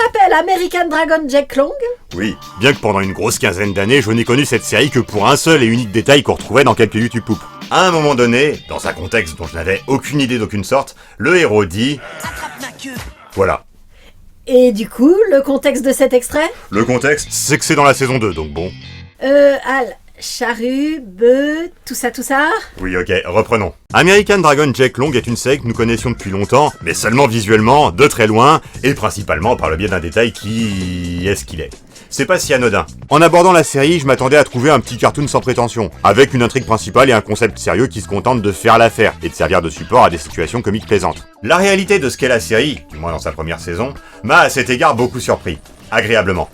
rappelle American Dragon Jack Long? Oui, bien que pendant une grosse quinzaine d'années, je n'ai connu cette série que pour un seul et unique détail qu'on retrouvait dans quelques YouTube poop. À un moment donné, dans un contexte dont je n'avais aucune idée d'aucune sorte, le héros dit... Attrape ma queue. Voilà. Et du coup, le contexte de cet extrait? Le contexte, c'est que c'est dans la saison 2, donc bon. Al... Charrue, bœuf, tout ça. Oui, ok, reprenons. American Dragon Jack Long est une série que nous connaissions depuis longtemps, mais seulement visuellement, de très loin, et principalement par le biais d'un détail qui est ce qu'il est. C'est pas si anodin. En abordant la série, je m'attendais à trouver un petit cartoon sans prétention, avec une intrigue principale et un concept sérieux qui se contente de faire l'affaire, et de servir de support à des situations comiques plaisantes. La réalité de ce qu'est la série, du moins dans sa première saison, m'a à cet égard beaucoup surpris, agréablement.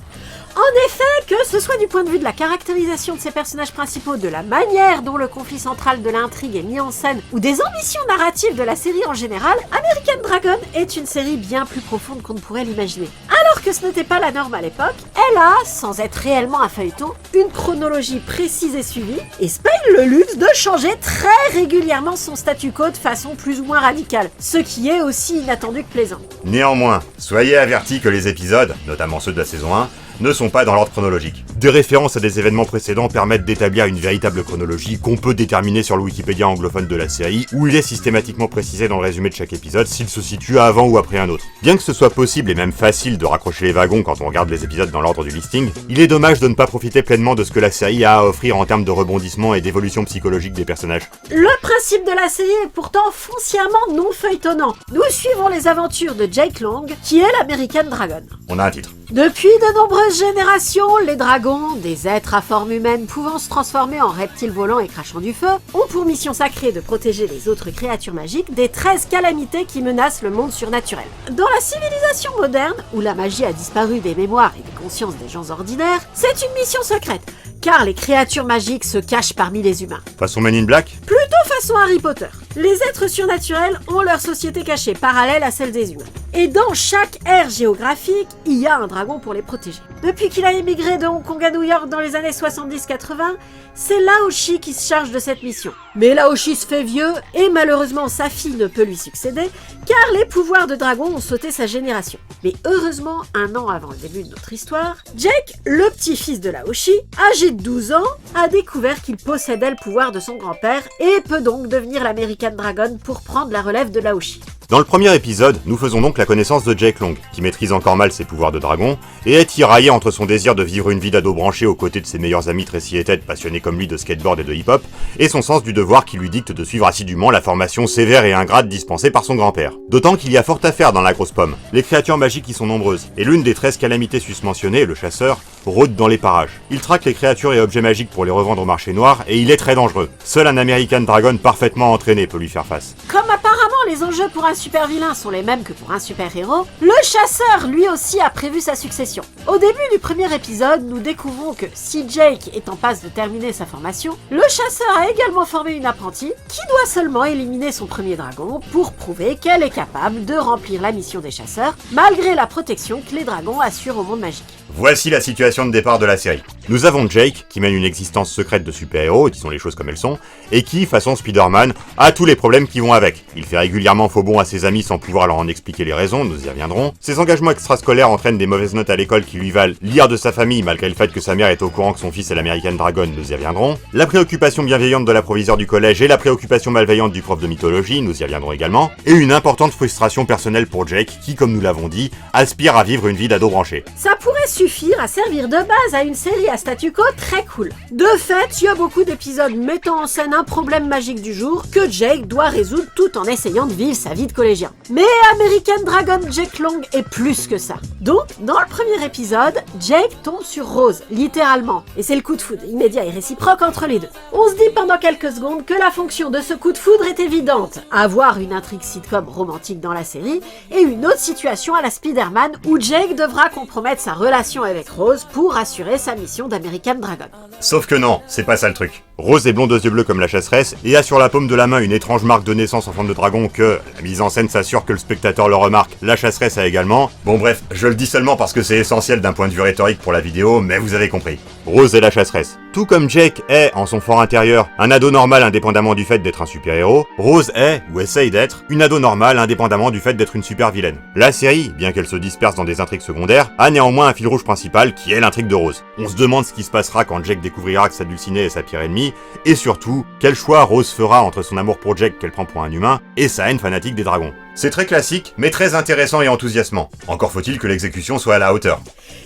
En effet, que ce soit du point de vue de la caractérisation de ses personnages principaux, de la manière dont le conflit central de l'intrigue est mis en scène, ou des ambitions narratives de la série en général, American Dragon est une série bien plus profonde qu'on ne pourrait l'imaginer. Alors que ce n'était pas la norme à l'époque, elle a, sans être réellement un feuilleton, une chronologie précise et suivie, et se paye le luxe de changer très régulièrement son statu quo de façon plus ou moins radicale, ce qui est aussi inattendu que plaisant. Néanmoins, soyez avertis que les épisodes, notamment ceux de la saison 1, ne sont pas dans l'ordre chronologique. Des références à des événements précédents permettent d'établir une véritable chronologie qu'on peut déterminer sur le Wikipédia anglophone de la série, où il est systématiquement précisé dans le résumé de chaque épisode s'il se situe avant ou après un autre. Bien que ce soit possible et même facile de raccrocher les wagons quand on regarde les épisodes dans l'ordre du listing, il est dommage de ne pas profiter pleinement de ce que la série a à offrir en termes de rebondissement et d'évolution psychologique des personnages. Le principe de la série est pourtant foncièrement non feuilletonnant. Nous suivons les aventures de Jake Long, qui est l'American Dragon. On a un titre. Depuis de nombreuses générations, les dragons, des êtres à forme humaine pouvant se transformer en reptiles volants et crachant du feu, ont pour mission sacrée de protéger les autres créatures magiques des 13 calamités qui menacent le monde surnaturel. Dans la civilisation moderne, où la magie a disparu des mémoires et des consciences des gens ordinaires, c'est une mission secrète, car les créatures magiques se cachent parmi les humains. Façon Men in Black ? Plutôt façon Harry Potter. Les êtres surnaturels ont leur société cachée, parallèle à celle des humains. Et dans chaque ère géographique, il y a un dragon pour les protéger. Depuis qu'il a émigré de Hong Kong à New York dans les années 70-80, c'est Laoshi qui se charge de cette mission. Mais Laoshi se fait vieux, et malheureusement sa fille ne peut lui succéder, car les pouvoirs de dragon ont sauté sa génération. Mais heureusement, un an avant le début de notre histoire, Jake, le petit-fils de Laoshi, âgé de 12 ans, a découvert qu'il possédait le pouvoir de son grand-père, et peut donc devenir l'American Dragon pour prendre la relève de Laoshi. Dans le premier épisode, nous faisons donc la connaissance de Jake Long, qui maîtrise encore mal ses pouvoirs de dragon, et est tiraillé entre son désir de vivre une vie d'ado branché aux côtés de ses meilleurs amis Tracy et Ted passionnés comme lui de skateboard et de hip-hop, et son sens du devoir qui lui dicte de suivre assidûment la formation sévère et ingrate dispensée par son grand-père. D'autant qu'il y a fort à faire dans la grosse pomme. Les créatures magiques y sont nombreuses, et l'une des 13 calamités susmentionnées, le chasseur, rôde dans les parages. Il traque les créatures et objets magiques pour les revendre au marché noir, et il est très dangereux. Seul un American Dragon parfaitement entraîné peut lui faire face. Comme apparemment les enjeux pour un super vilain sont les mêmes que pour un super héros, le chasseur lui aussi a prévu sa succession. Au début du premier épisode, nous découvrons que si Jake est en passe de terminer sa formation, le chasseur a également formé une apprentie qui doit seulement éliminer son premier dragon pour prouver qu'elle est capable de remplir la mission des chasseurs malgré la protection que les dragons assurent au monde magique. Voici la situation de départ de la série. Nous avons Jake, qui mène une existence secrète de super-héros, disons les choses comme elles sont, et qui, façon Spider-Man, a tous les problèmes qui vont avec. Il fait régulièrement faux bond à ses amis sans pouvoir leur en expliquer les raisons, nous y reviendrons. Ses engagements extrascolaires entraînent des mauvaises notes à l'école qui lui valent l'ire de sa famille malgré le fait que sa mère est au courant que son fils est l'American Dragon, nous y reviendrons. La préoccupation bienveillante de la proviseure du collège et la préoccupation malveillante du prof de mythologie, nous y reviendrons également. Et une importante frustration personnelle pour Jake qui, comme nous l'avons dit, aspire à vivre une vie d'ado branché. Ça pourrait suffire à servir de base à une série à statu quo très cool. De fait, il y a beaucoup d'épisodes mettant en scène un problème magique du jour que Jake doit résoudre tout en essayant de vivre sa vie de collégien. Mais American Dragon Jake Long est plus que ça. Donc, dans le premier épisode, Jake tombe sur Rose, littéralement. Et c'est le coup de foudre immédiat et réciproque entre les deux. On se dit pendant quelques secondes que la fonction de ce coup de foudre est évidente. Avoir une intrigue sitcom romantique dans la série et une autre situation à la Spider-Man où Jake devra compromettre sa relation relation avec Rose pour assurer sa mission d'American Dragon. Sauf que non, c'est pas ça le truc. Rose est blonde aux yeux bleus comme la chasseresse, et a sur la paume de la main une étrange marque de naissance en forme de dragon que, la mise en scène s'assure que le spectateur le remarque, la chasseresse a également. Bon bref, je le dis seulement parce que c'est essentiel d'un point de vue rhétorique pour la vidéo, mais vous avez compris. Rose est la chasseresse. Tout comme Jake est, en son fort intérieur, un ado normal indépendamment du fait d'être un super-héros, Rose est, ou essaye d'être, une ado normale indépendamment du fait d'être une super-vilaine. La série, bien qu'elle se disperse dans des intrigues secondaires, a néanmoins un fil rouge principal qui est l'intrigue de Rose. On se demande ce qui se passera quand Jake découvrira que sa dulcinée est sa pire ennemie, et surtout, quel choix Rose fera entre son amour pour Jake qu'elle prend pour un humain, et sa haine fanatique des dragons. C'est très classique, mais très intéressant et enthousiasmant. Encore faut-il que l'exécution soit à la hauteur.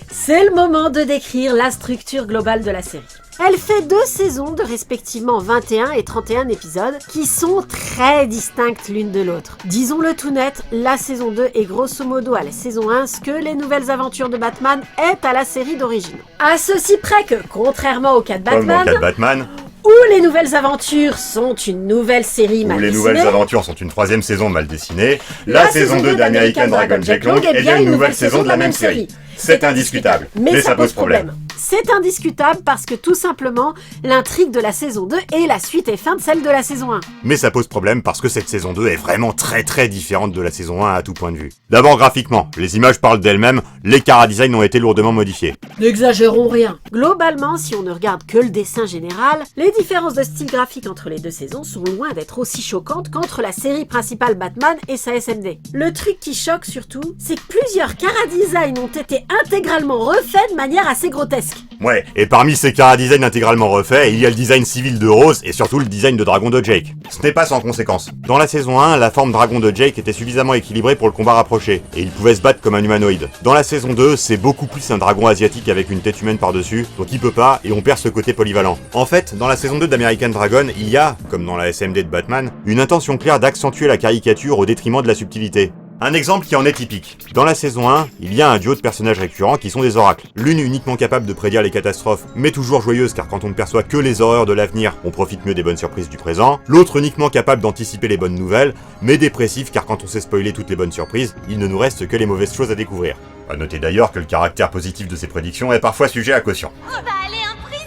C'est le moment de décrire la structure globale de la série. Elle fait 2 saisons de respectivement 21 et 31 épisodes qui sont très distinctes l'une de l'autre. Disons-le tout net, la saison 2 est grosso modo à la saison 1 ce que les nouvelles aventures de Batman est à la série d'origine. À ceci près que, contrairement au cas de Batman, où les nouvelles aventures sont une nouvelle série mal dessinée, où les nouvelles aventures sont une 3e saison mal dessinée, la saison 2 d'American Dragon Jake Long est bien une nouvelle saison de la même série. C'est indiscutable, mais ça pose problème. C'est indiscutable parce que tout simplement, l'intrigue de la saison 2 est la suite et fin de celle de la saison 1. Mais ça pose problème parce que cette saison 2 est vraiment très différente de la saison 1 à tout point de vue. D'abord graphiquement, les images parlent d'elles-mêmes, les chara-designs ont été lourdement modifiés. N'exagérons rien. Globalement, si on ne regarde que le dessin général, les différences de style graphique entre les 2 saisons sont loin d'être aussi choquantes qu'entre la série principale Batman et sa SMD. Le truc qui choque surtout, c'est que plusieurs chara-designs ont été intégralement refaits de manière assez grotesque. Ouais, et parmi ces chara-designs intégralement refaits, il y a le design civil de Rose et surtout le design de dragon de Jake. Ce n'est pas sans conséquence. Dans la saison 1, la forme dragon de Jake était suffisamment équilibrée pour le combat rapproché, et il pouvait se battre comme un humanoïde. Dans la saison 2, c'est beaucoup plus un dragon asiatique avec une tête humaine par-dessus, donc il peut pas, et on perd ce côté polyvalent. En fait, dans la saison 2 d'American Dragon, il y a, comme dans la SMD de Batman, une intention claire d'accentuer la caricature au détriment de la subtilité. Un exemple qui en est typique. Dans la saison 1, il y a un duo de personnages récurrents qui sont des oracles. L'une uniquement capable de prédire les catastrophes, mais toujours joyeuse car quand on ne perçoit que les horreurs de l'avenir, on profite mieux des bonnes surprises du présent. L'autre uniquement capable d'anticiper les bonnes nouvelles, mais dépressif car quand on sait spoiler toutes les bonnes surprises, il ne nous reste que les mauvaises choses à découvrir. À noter d'ailleurs que le caractère positif de ces prédictions est parfois sujet à caution. On va aller en prison.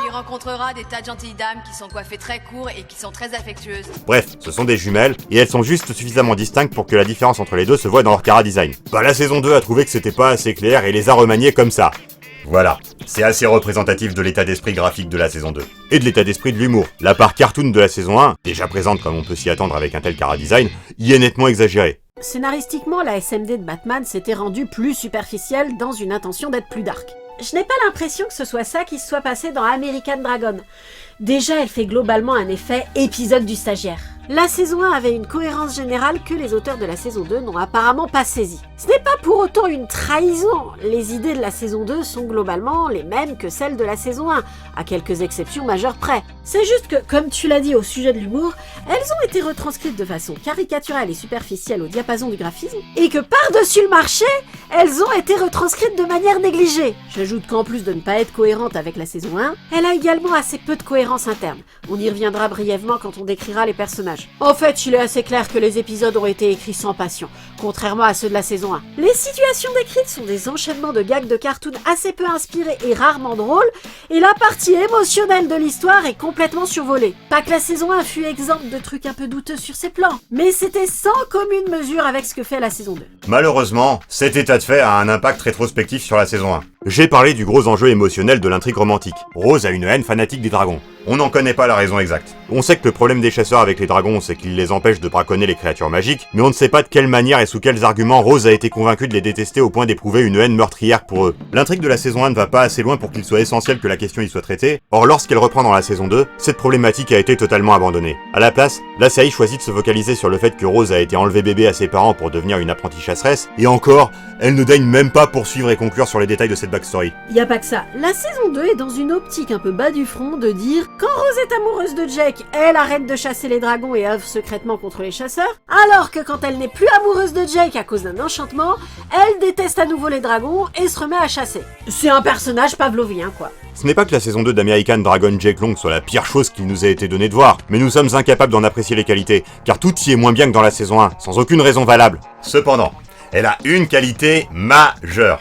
Tu rencontreras des tas de gentilles dames qui sont coiffées très court et qui sont très affectueuses. Bref, ce sont des jumelles, et elles sont juste suffisamment distinctes pour que la différence entre les deux se voit dans leur chara-design. Bah la saison 2 a trouvé que c'était pas assez clair et les a remaniés comme ça. Voilà, c'est assez représentatif de l'état d'esprit graphique de la saison 2. Et de l'état d'esprit de l'humour. La part cartoon de la saison 1, déjà présente comme on peut s'y attendre avec un tel chara-design, y est nettement exagérée. Scénaristiquement, la SMD de Batman s'était rendue plus superficielle dans une intention d'être plus dark. Je n'ai pas l'impression que ce soit ça qui se soit passé dans American Dragon. Déjà, elle fait globalement un effet épisode du stagiaire. La saison 1 avait une cohérence générale que les auteurs de la saison 2 n'ont apparemment pas saisie. Ce n'est pas pour autant une trahison. Les idées de la saison 2 sont globalement les mêmes que celles de la saison 1, à quelques exceptions majeures près. C'est juste que, comme tu l'as dit au sujet de l'humour, elles ont été retranscrites de façon caricaturale et superficielle au diapason du graphisme, et que par-dessus le marché, elles ont été retranscrites de manière négligée. J'ajoute qu'en plus de ne pas être cohérente avec la saison 1, elle a également assez peu de cohérence interne. On y reviendra brièvement quand on décrira les personnages. En fait, il est assez clair que les épisodes ont été écrits sans passion, contrairement à ceux de la saison 1. Les situations décrites sont des enchaînements de gags de cartoon assez peu inspirés et rarement drôles, et la partie émotionnelle de l'histoire est complètement survolée. Pas que la saison 1 fut exempte de trucs un peu douteux sur ses plans, mais c'était sans commune mesure avec ce que fait la saison 2. Malheureusement, cet état de fait a un impact rétrospectif sur la saison 1. J'ai parlé du gros enjeu émotionnel de l'intrigue romantique. Rose a une haine fanatique des dragons. On n'en connaît pas la raison exacte. On sait que le problème des chasseurs avec les dragons, c'est qu'ils les empêchent de braconner les créatures magiques, mais on ne sait pas de quelle manière et sous quels arguments Rose a été convaincue de les détester au point d'éprouver une haine meurtrière pour eux. L'intrigue de la saison 1 ne va pas assez loin pour qu'il soit essentiel que la question y soit traitée, or lorsqu'elle reprend dans la saison 2, cette problématique a été totalement abandonnée. À la place, la série choisit de se focaliser sur le fait que Rose a été enlevée bébé à ses parents pour devenir une apprentie chasseresse, et encore, elle ne daigne même pas poursuivre et conclure sur les détails de cette backstory. Y a pas que ça, la saison 2 est dans une optique un peu bas du front de dire quand Rose est amoureuse de Jake, elle arrête de chasser les dragons et œuvre secrètement contre les chasseurs, alors que quand elle n'est plus amoureuse de Jake à cause d'un enchantement, elle déteste à nouveau les dragons et se remet à chasser. C'est un personnage pavlovien quoi. Ce n'est pas que la saison 2 d'American Dragon Jake Long soit la pire chose qu'il nous a été donné de voir, mais nous sommes incapables d'en apprécier les qualités, car tout y est moins bien que dans la saison 1, sans aucune raison valable. Cependant, elle a une qualité majeure.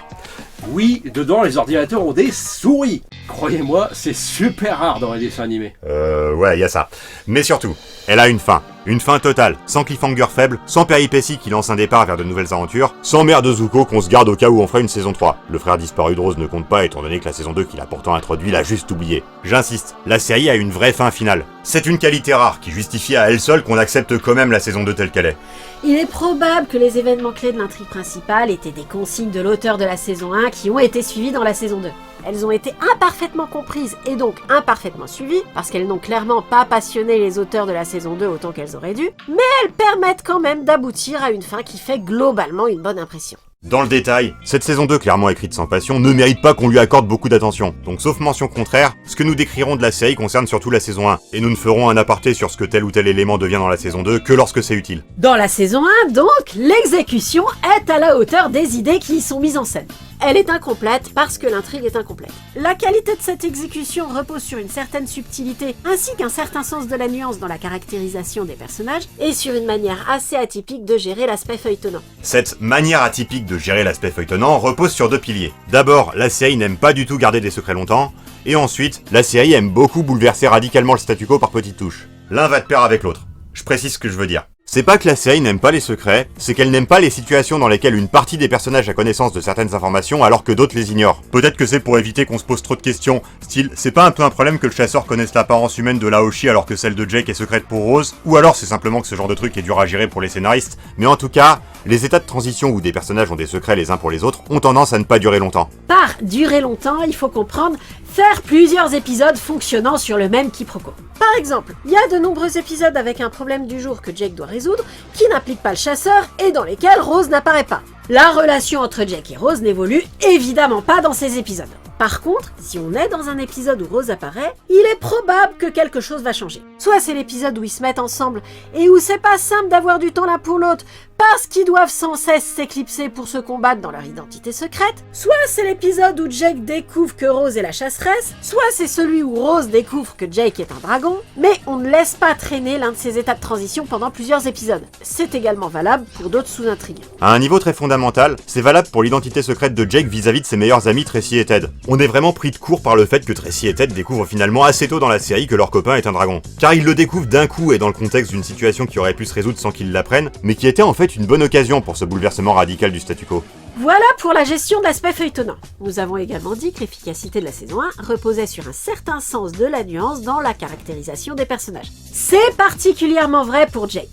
Oui, dedans les ordinateurs ont des souris. Croyez-moi, c'est super rare dans les dessins animés. Ouais, y a ça. Mais surtout, elle a une fin. Une fin totale, sans cliffhanger faible, sans péripéties qui lance un départ vers de nouvelles aventures, sans mère de Zuko qu'on se garde au cas où on ferait une saison 3. Le frère disparu de Rose ne compte pas étant donné que la saison 2 qu'il a pourtant introduit l'a juste oublié. J'insiste, la série a une vraie fin finale. C'est une qualité rare qui justifie à elle seule qu'on accepte quand même la saison 2 telle qu'elle est. Il est probable que les événements clés de l'intrigue principale étaient des consignes de l'auteur de la saison 1 qui ont été suivies dans la saison 2. Elles ont été imparfaitement comprises et donc imparfaitement suivies, parce qu'elles n'ont clairement pas passionné les auteurs de la saison 2 autant qu'elles auraient dû, mais elles permettent quand même d'aboutir à une fin qui fait globalement une bonne impression. Dans le détail, cette saison 2 clairement écrite sans passion ne mérite pas qu'on lui accorde beaucoup d'attention. Donc sauf mention contraire, ce que nous décrirons de la série concerne surtout la saison 1, et nous ne ferons un aparté sur ce que tel ou tel élément devient dans la saison 2 que lorsque c'est utile. Dans la saison 1, donc, l'exécution est à la hauteur des idées qui y sont mises en scène. Elle est incomplète parce que l'intrigue est incomplète. La qualité de cette exécution repose sur une certaine subtilité ainsi qu'un certain sens de la nuance dans la caractérisation des personnages et sur une manière assez atypique de gérer l'aspect feuilletonnant. Cette manière atypique de gérer l'aspect feuilletonnant repose sur deux piliers. D'abord, la série n'aime pas du tout garder des secrets longtemps, et ensuite, la série aime beaucoup bouleverser radicalement le statu quo par petites touches. L'un va de pair avec l'autre. Je précise ce que je veux dire. C'est pas que la série n'aime pas les secrets, c'est qu'elle n'aime pas les situations dans lesquelles une partie des personnages a connaissance de certaines informations alors que d'autres les ignorent. Peut-être que c'est pour éviter qu'on se pose trop de questions, style c'est pas un peu un problème que le chasseur connaisse l'apparence humaine de Laoshi alors que celle de Jake est secrète pour Rose, ou alors c'est simplement que ce genre de truc est dur à gérer pour les scénaristes, mais en tout cas, les états de transition où des personnages ont des secrets les uns pour les autres ont tendance à ne pas durer longtemps. Par durer longtemps, il faut comprendre faire plusieurs épisodes fonctionnant sur le même quiproquo. Par exemple, il y a de nombreux épisodes avec un problème du jour que Jake doit résoudre, qui n'implique pas le chasseur et dans lesquels Rose n'apparaît pas. La relation entre Jake et Rose n'évolue évidemment pas dans ces épisodes. Par contre, si on est dans un épisode où Rose apparaît, il est probable que quelque chose va changer. Soit c'est l'épisode où ils se mettent ensemble et où c'est pas simple d'avoir du temps l'un pour l'autre parce qu'ils doivent sans cesse s'éclipser pour se combattre dans leur identité secrète, soit c'est l'épisode où Jake découvre que Rose est la chasseresse, soit c'est celui où Rose découvre que Jake est un dragon, mais on ne laisse pas traîner l'un de ces états de transition pendant plusieurs épisodes. C'est également valable pour d'autres sous-intrigues. À un niveau très fondamental, c'est valable pour l'identité secrète de Jake vis-à-vis de ses meilleurs amis Tracy et Ted. On est vraiment pris de court par le fait que Tracy et Ted découvrent finalement assez tôt dans la série que leur copain est un dragon. Car ils le découvrent d'un coup et dans le contexte d'une situation qui aurait pu se résoudre sans qu'ils l'apprennent, mais qui était en fait une bonne occasion pour ce bouleversement radical du statu quo. Voilà pour la gestion de l'aspect feuilletonnant. Nous avons également dit que l'efficacité de la saison 1 reposait sur un certain sens de la nuance dans la caractérisation des personnages. C'est particulièrement vrai pour Jake.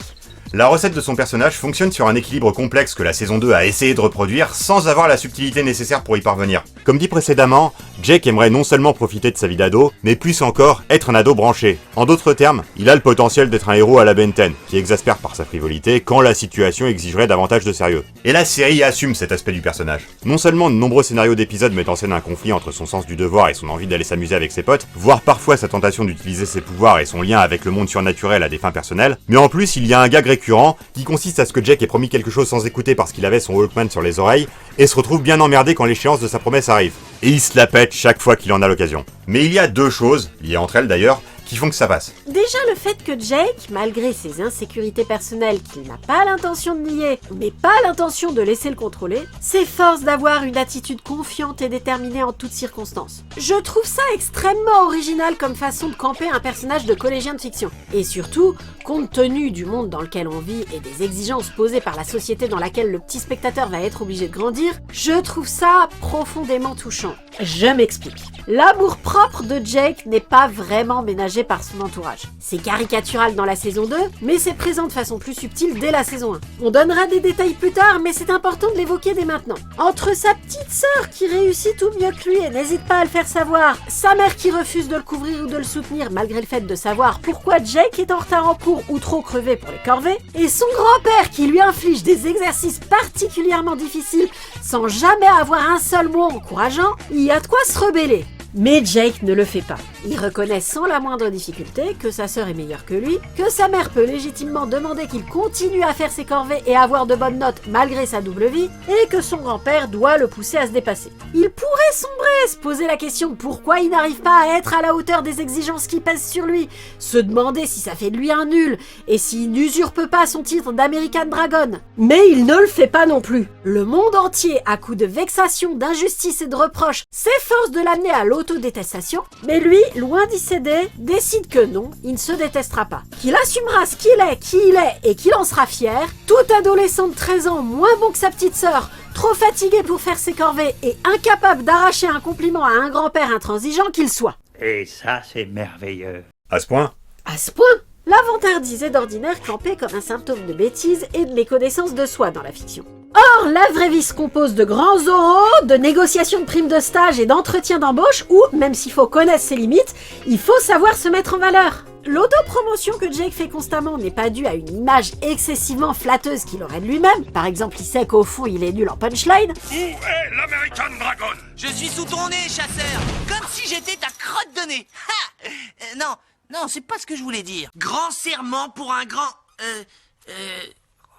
La recette de son personnage fonctionne sur un équilibre complexe que la saison 2 a essayé de reproduire sans avoir la subtilité nécessaire pour y parvenir. Comme dit précédemment, Jake aimerait non seulement profiter de sa vie d'ado, mais plus encore être un ado branché. En d'autres termes, il a le potentiel d'être un héros à la Ben 10, qui exaspère par sa frivolité quand la situation exigerait davantage de sérieux. Et la série assume cet aspect du personnage. Non seulement de nombreux scénarios d'épisodes mettent en scène un conflit entre son sens du devoir et son envie d'aller s'amuser avec ses potes, voire parfois sa tentation d'utiliser ses pouvoirs et son lien avec le monde surnaturel à des fins personnelles, mais en plus il y a un gag récurrent qui consiste à ce que Jake ait promis quelque chose sans écouter parce qu'il avait son Walkman sur les oreilles et se retrouve bien emmerdé quand l'échéance de sa promesse arrive. Et il se la pète chaque fois qu'il en a l'occasion. Mais il y a deux choses, liées entre elles d'ailleurs, qui font que ça passe. Déjà le fait que Jake, malgré ses insécurités personnelles qu'il n'a pas l'intention de nier, mais pas l'intention de laisser le contrôler, s'efforce d'avoir une attitude confiante et déterminée en toutes circonstances. Je trouve ça extrêmement original comme façon de camper un personnage de collégien de fiction. Et surtout, compte tenu du monde dans lequel on vit et des exigences posées par la société dans laquelle le petit spectateur va être obligé de grandir, je trouve ça profondément touchant. Je m'explique. L'amour-propre de Jake n'est pas vraiment ménagé par son entourage. C'est caricatural dans la saison 2, mais c'est présent de façon plus subtile dès la saison 1. On donnera des détails plus tard, mais c'est important de l'évoquer dès maintenant. Entre sa petite sœur qui réussit tout mieux que lui et n'hésite pas à le faire savoir, sa mère qui refuse de le couvrir ou de le soutenir malgré le fait de savoir pourquoi Jake est en retard en cours ou trop crevé pour les corvées, et son grand-père qui lui inflige des exercices particulièrement difficiles sans jamais avoir un seul mot encourageant, il y a de quoi se rebeller. Mais Jake ne le fait pas. Il reconnaît sans la moindre difficulté que sa sœur est meilleure que lui, que sa mère peut légitimement demander qu'il continue à faire ses corvées et avoir de bonnes notes malgré sa double vie, et que son grand-père doit le pousser à se dépasser. Il pourrait sombrer, se poser la question de pourquoi il n'arrive pas à être à la hauteur des exigences qui pèsent sur lui, se demander si ça fait de lui un nul, et s'il n'usurpe pas son titre d'American Dragon. Mais il ne le fait pas non plus. Le monde entier, à coups de vexation, d'injustice et de reproches, s'efforce de l'amener à l'autodétestation, mais lui, loin d'y céder, décide que non, il ne se détestera pas. Qu'il assumera ce qu'il est, qui il est, et qu'il en sera fier. Tout adolescent de 13 ans, moins bon que sa petite sœur, trop fatigué pour faire ses corvées et incapable d'arracher un compliment à un grand-père intransigeant qu'il soit. Et ça, c'est merveilleux. À ce point? À ce point, la vantardise est d'ordinaire campée comme un symptôme de bêtise et de méconnaissance de soi dans la fiction. Or, la vraie vie se compose de grands oraux, de négociations de primes de stage et d'entretiens d'embauche où, même s'il faut connaître ses limites, il faut savoir se mettre en valeur. L'autopromotion que Jake fait constamment n'est pas due à une image excessivement flatteuse qu'il aurait de lui-même. Par exemple, il sait qu'au fond, il est nul en punchline. Où est l'American Dragon? Je suis sous ton nez, chasseur. Comme si j'étais ta crotte de nez. Ha! Non, c'est pas ce que je voulais dire. Grand serment pour un grand...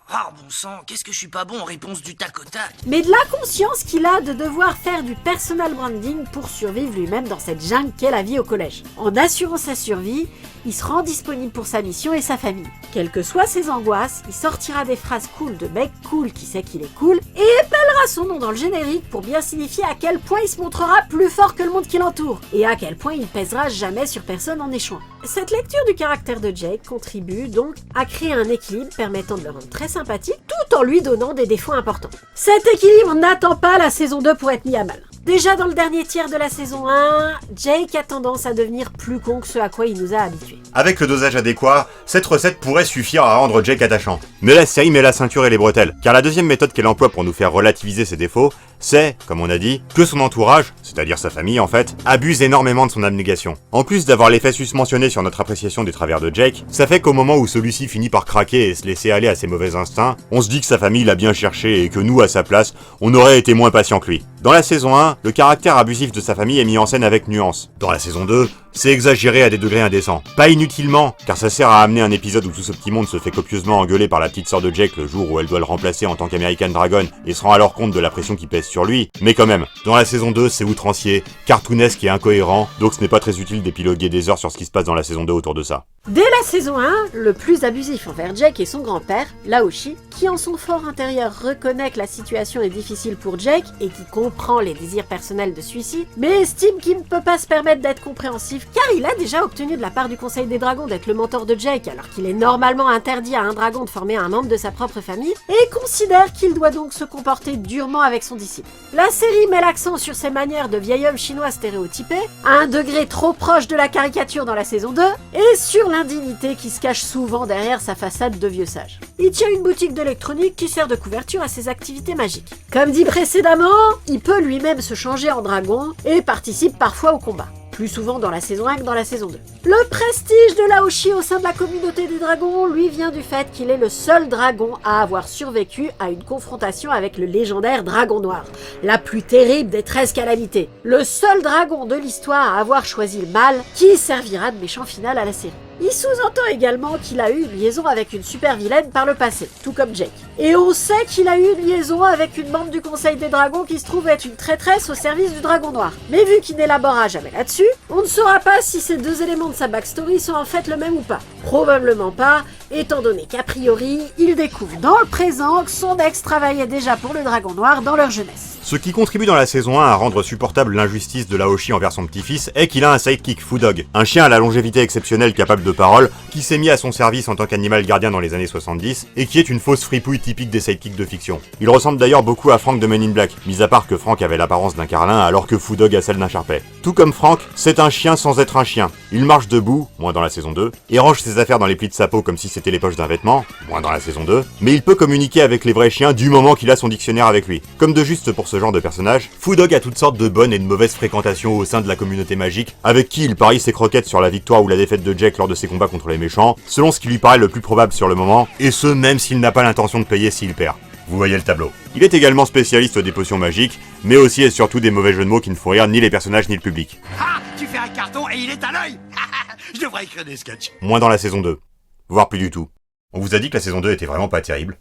Ah, bon sang, qu'est-ce que je suis pas bon en réponse du tac au tac. Mais de la conscience qu'il a de devoir faire du personal branding pour survivre lui-même dans cette jungle qu'est la vie au collège. En assurant sa survie, il se rend disponible pour sa mission et sa famille. Quelles que soient ses angoisses, il sortira des phrases cool de mec cool qui sait qu'il est cool et épellera son nom dans le générique pour bien signifier à quel point il se montrera plus fort que le monde qui l'entoure et à quel point il pèsera jamais sur personne en échouant. Cette lecture du caractère de Jake contribue donc à créer un équilibre permettant de le rendre très sympathique tout en lui donnant des défauts importants. Cet équilibre n'attend pas la saison 2 pour être mis à mal. Déjà dans le dernier tiers de la saison 1, Jake a tendance à devenir plus con que ce à quoi il nous a habitués. Avec le dosage adéquat, cette recette pourrait suffire à rendre Jake attachant. Mais la série met la ceinture et les bretelles, car la deuxième méthode qu'elle emploie pour nous faire relativiser ses défauts, c'est, comme on a dit, que son entourage, c'est-à-dire sa famille en fait, abuse énormément de son abnégation. En plus d'avoir l'effet susmentionné sur notre appréciation des travers de Jake, ça fait qu'au moment où celui-ci finit par craquer et se laisser aller à ses mauvais instincts, on se dit que sa famille l'a bien cherché et que nous, à sa place, on aurait été moins patient que lui. Dans la saison 1, le caractère abusif de sa famille est mis en scène avec nuance. Dans la saison 2, c'est exagéré à des degrés indécents. Pas inutilement, car ça sert à amener un épisode où tout ce petit monde se fait copieusement engueuler par la petite sœur de Jake le jour où elle doit le remplacer en tant qu'American Dragon et se rend alors compte de la pression qui pèse sur lui. Mais quand même, dans la saison 2, c'est outrancier, cartoonesque et incohérent, donc ce n'est pas très utile d'épiloguer des heures sur ce qui se passe dans la saison 2 autour de ça. Dès la saison 1, le plus abusif envers Jake est son grand-père, Laoshi, qui en son fort intérieur reconnaît que la situation est difficile pour Jake et qui comprend les désirs personnels de celui-ci, mais estime qu'il ne peut pas se permettre d'être compréhensif car il a déjà obtenu de la part du Conseil des Dragons d'être le mentor de Jake alors qu'il est normalement interdit à un dragon de former un membre de sa propre famille et considère qu'il doit donc se comporter durement avec son disciple. La série met l'accent sur ses manières de vieil homme chinois stéréotypé, à un degré trop proche de la caricature dans la saison 2, et sur l'indignité qui se cache souvent derrière sa façade de vieux sage. Il tient une boutique d'électronique qui sert de couverture à ses activités magiques. Comme dit précédemment, il peut lui-même se changer en dragon et participe parfois au combat. Plus souvent dans la saison 1 que dans la saison 2. Le prestige de Laoshi au sein de la communauté des dragons lui vient du fait qu'il est le seul dragon à avoir survécu à une confrontation avec le légendaire dragon noir, la plus terrible des 13 calamités. Le seul dragon de l'histoire à avoir choisi le mal, qui servira de méchant final à la série. Il sous-entend également qu'il a eu une liaison avec une super vilaine par le passé, tout comme Jake. Et on sait qu'il a eu une liaison avec une membre du Conseil des Dragons qui se trouve être une traîtresse au service du Dragon Noir. Mais vu qu'il n'élaborera jamais là-dessus, on ne saura pas si ces deux éléments de sa backstory sont en fait le même ou pas. Probablement pas, étant donné qu'a priori, il découvre dans le présent que son ex travaillait déjà pour le Dragon Noir dans leur jeunesse. Ce qui contribue dans la saison 1 à rendre supportable l'injustice de Laoshi envers son petit-fils est qu'il a un sidekick, Fudog, un chien à la longévité exceptionnelle capable de parole, qui s'est mis à son service en tant qu'animal gardien dans les années 70, et qui est une fausse fripouille typique des sidekicks de fiction. Il ressemble d'ailleurs beaucoup à Frank de Men in Black, mis à part que Frank avait l'apparence d'un carlin alors que Fudog a celle d'un charpet. Tout comme Frank, c'est un chien sans être un chien. Il marche debout, moins dans la saison 2, et range ses affaires dans les plis de sa peau comme si c'était les poches d'un vêtement, moins dans la saison 2, mais il peut communiquer avec les vrais chiens du moment qu'il a son dictionnaire avec lui. Comme de juste pour ce genre de personnage, Fudog a toutes sortes de bonnes et de mauvaises fréquentations au sein de la communauté magique, avec qui il parie ses croquettes sur la victoire ou la défaite de Jake lors de ses combats contre les méchants, selon ce qui lui paraît le plus probable sur le moment, et ce même s'il n'a pas l'intention de payer s'il perd. Vous voyez le tableau. Il est également spécialiste des potions magiques, mais aussi et surtout des mauvais jeux de mots qui ne font rire ni les personnages ni le public. Ah, tu fais un carton et il est à l'œil. Je devrais écrire des sketchs. Moins dans la saison 2. Voire plus du tout. On vous a dit que la saison 2 était vraiment pas terrible.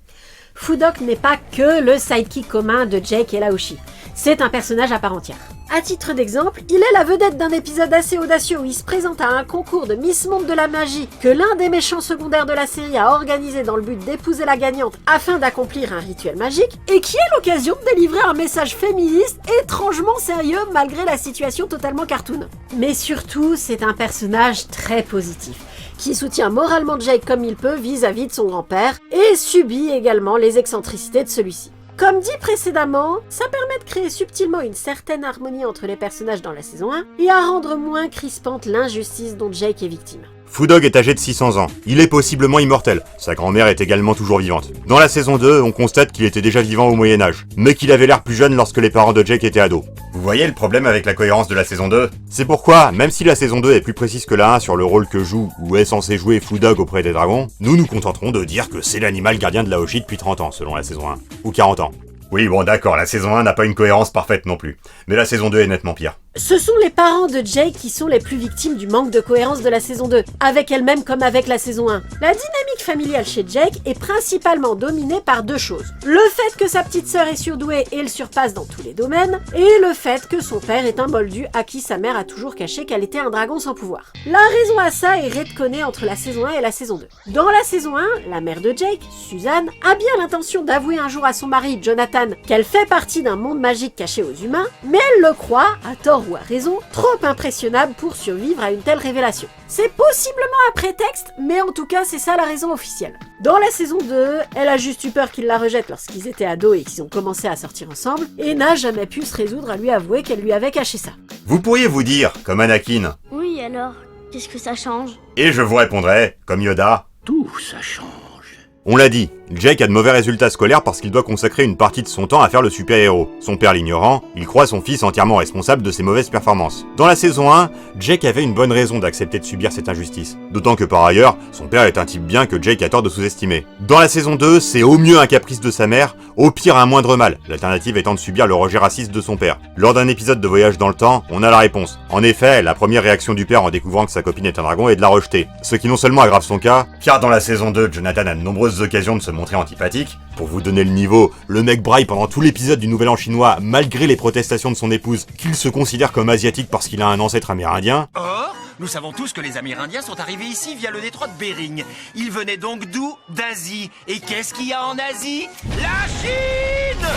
Fudok n'est pas que le sidekick commun de Jake et Laoshi. C'est un personnage à part entière. À titre d'exemple, il est la vedette d'un épisode assez audacieux où il se présente à un concours de Miss Monde de la magie que l'un des méchants secondaires de la série a organisé dans le but d'épouser la gagnante afin d'accomplir un rituel magique, et qui est l'occasion de délivrer un message féministe étrangement sérieux malgré la situation totalement cartoon. Mais surtout, c'est un personnage très positif, qui soutient moralement Jake comme il peut vis-à-vis de son grand-père, et subit également les excentricités de celui-ci. Comme dit précédemment, ça permet de créer subtilement une certaine harmonie entre les personnages dans la saison 1, et à rendre moins crispante l'injustice dont Jake est victime. Fudog est âgé de 600 ans. Il est possiblement immortel. Sa grand-mère est également toujours vivante. Dans la saison 2, on constate qu'il était déjà vivant au Moyen-Âge, mais qu'il avait l'air plus jeune lorsque les parents de Jake étaient ados. Vous voyez le problème avec la cohérence de la saison 2 ? C'est pourquoi, même si la saison 2 est plus précise que la 1 sur le rôle que joue ou est censé jouer Fudog auprès des dragons, nous nous contenterons de dire que c'est l'animal gardien de Laoshi depuis 30 ans, selon la saison 1. Ou 40 ans. Oui, bon d'accord, la saison 1 n'a pas une cohérence parfaite non plus. Mais la saison 2 est nettement pire. Ce sont les parents de Jake qui sont les plus victimes du manque de cohérence de la saison 2, avec elle-même comme avec la saison 1. La dynamique familiale chez Jake est principalement dominée par deux choses. Le fait que sa petite sœur est surdouée et le surpasse dans tous les domaines, et le fait que son père est un moldu à qui sa mère a toujours caché qu'elle était un dragon sans pouvoir. La raison à ça est retconnée entre la saison 1 et la saison 2. Dans la saison 1, la mère de Jake, Suzanne, a bien l'intention d'avouer un jour à son mari, Jonathan, qu'elle fait partie d'un monde magique caché aux humains, mais elle le croit, à tort ou à raison, trop impressionnable pour survivre à une telle révélation. C'est possiblement un prétexte, mais en tout cas c'est ça la raison officielle. Dans la saison 2, elle a juste eu peur qu'il la rejette lorsqu'ils étaient ados et qu'ils ont commencé à sortir ensemble, et n'a jamais pu se résoudre à lui avouer qu'elle lui avait caché ça. Vous pourriez vous dire, comme Anakin, Oui, alors, qu'est-ce que ça change? et je vous répondrai, comme Yoda, Tout ça change. on l'a dit, Jake a de mauvais résultats scolaires parce qu'il doit consacrer une partie de son temps à faire le super-héros. Son père l'ignorant, il croit son fils entièrement responsable de ses mauvaises performances. Dans la saison 1, Jake avait une bonne raison d'accepter de subir cette injustice. D'autant que par ailleurs, son père est un type bien que Jake a tort de sous-estimer. Dans la saison 2, c'est au mieux un caprice de sa mère, au pire un moindre mal, l'alternative étant de subir le rejet raciste de son père. Lors d'un épisode de Voyage dans le temps, on a la réponse. En effet, la première réaction du père en découvrant que sa copine est un dragon est de la rejeter. Ce qui non seulement aggrave son cas, car dans la saison 2, Jonathan a de nombreuses occasions de se montrer antipathique. Pour vous donner le niveau, le mec braille pendant tout l'épisode du Nouvel An chinois, malgré les protestations de son épouse, qu'il se considère comme asiatique parce qu'il a un ancêtre amérindien. Or, nous savons tous que les Amérindiens sont arrivés ici via le détroit de Bering. Ils venaient donc d'où? D'Asie. Et qu'est-ce qu'il y a en Asie? La Chine!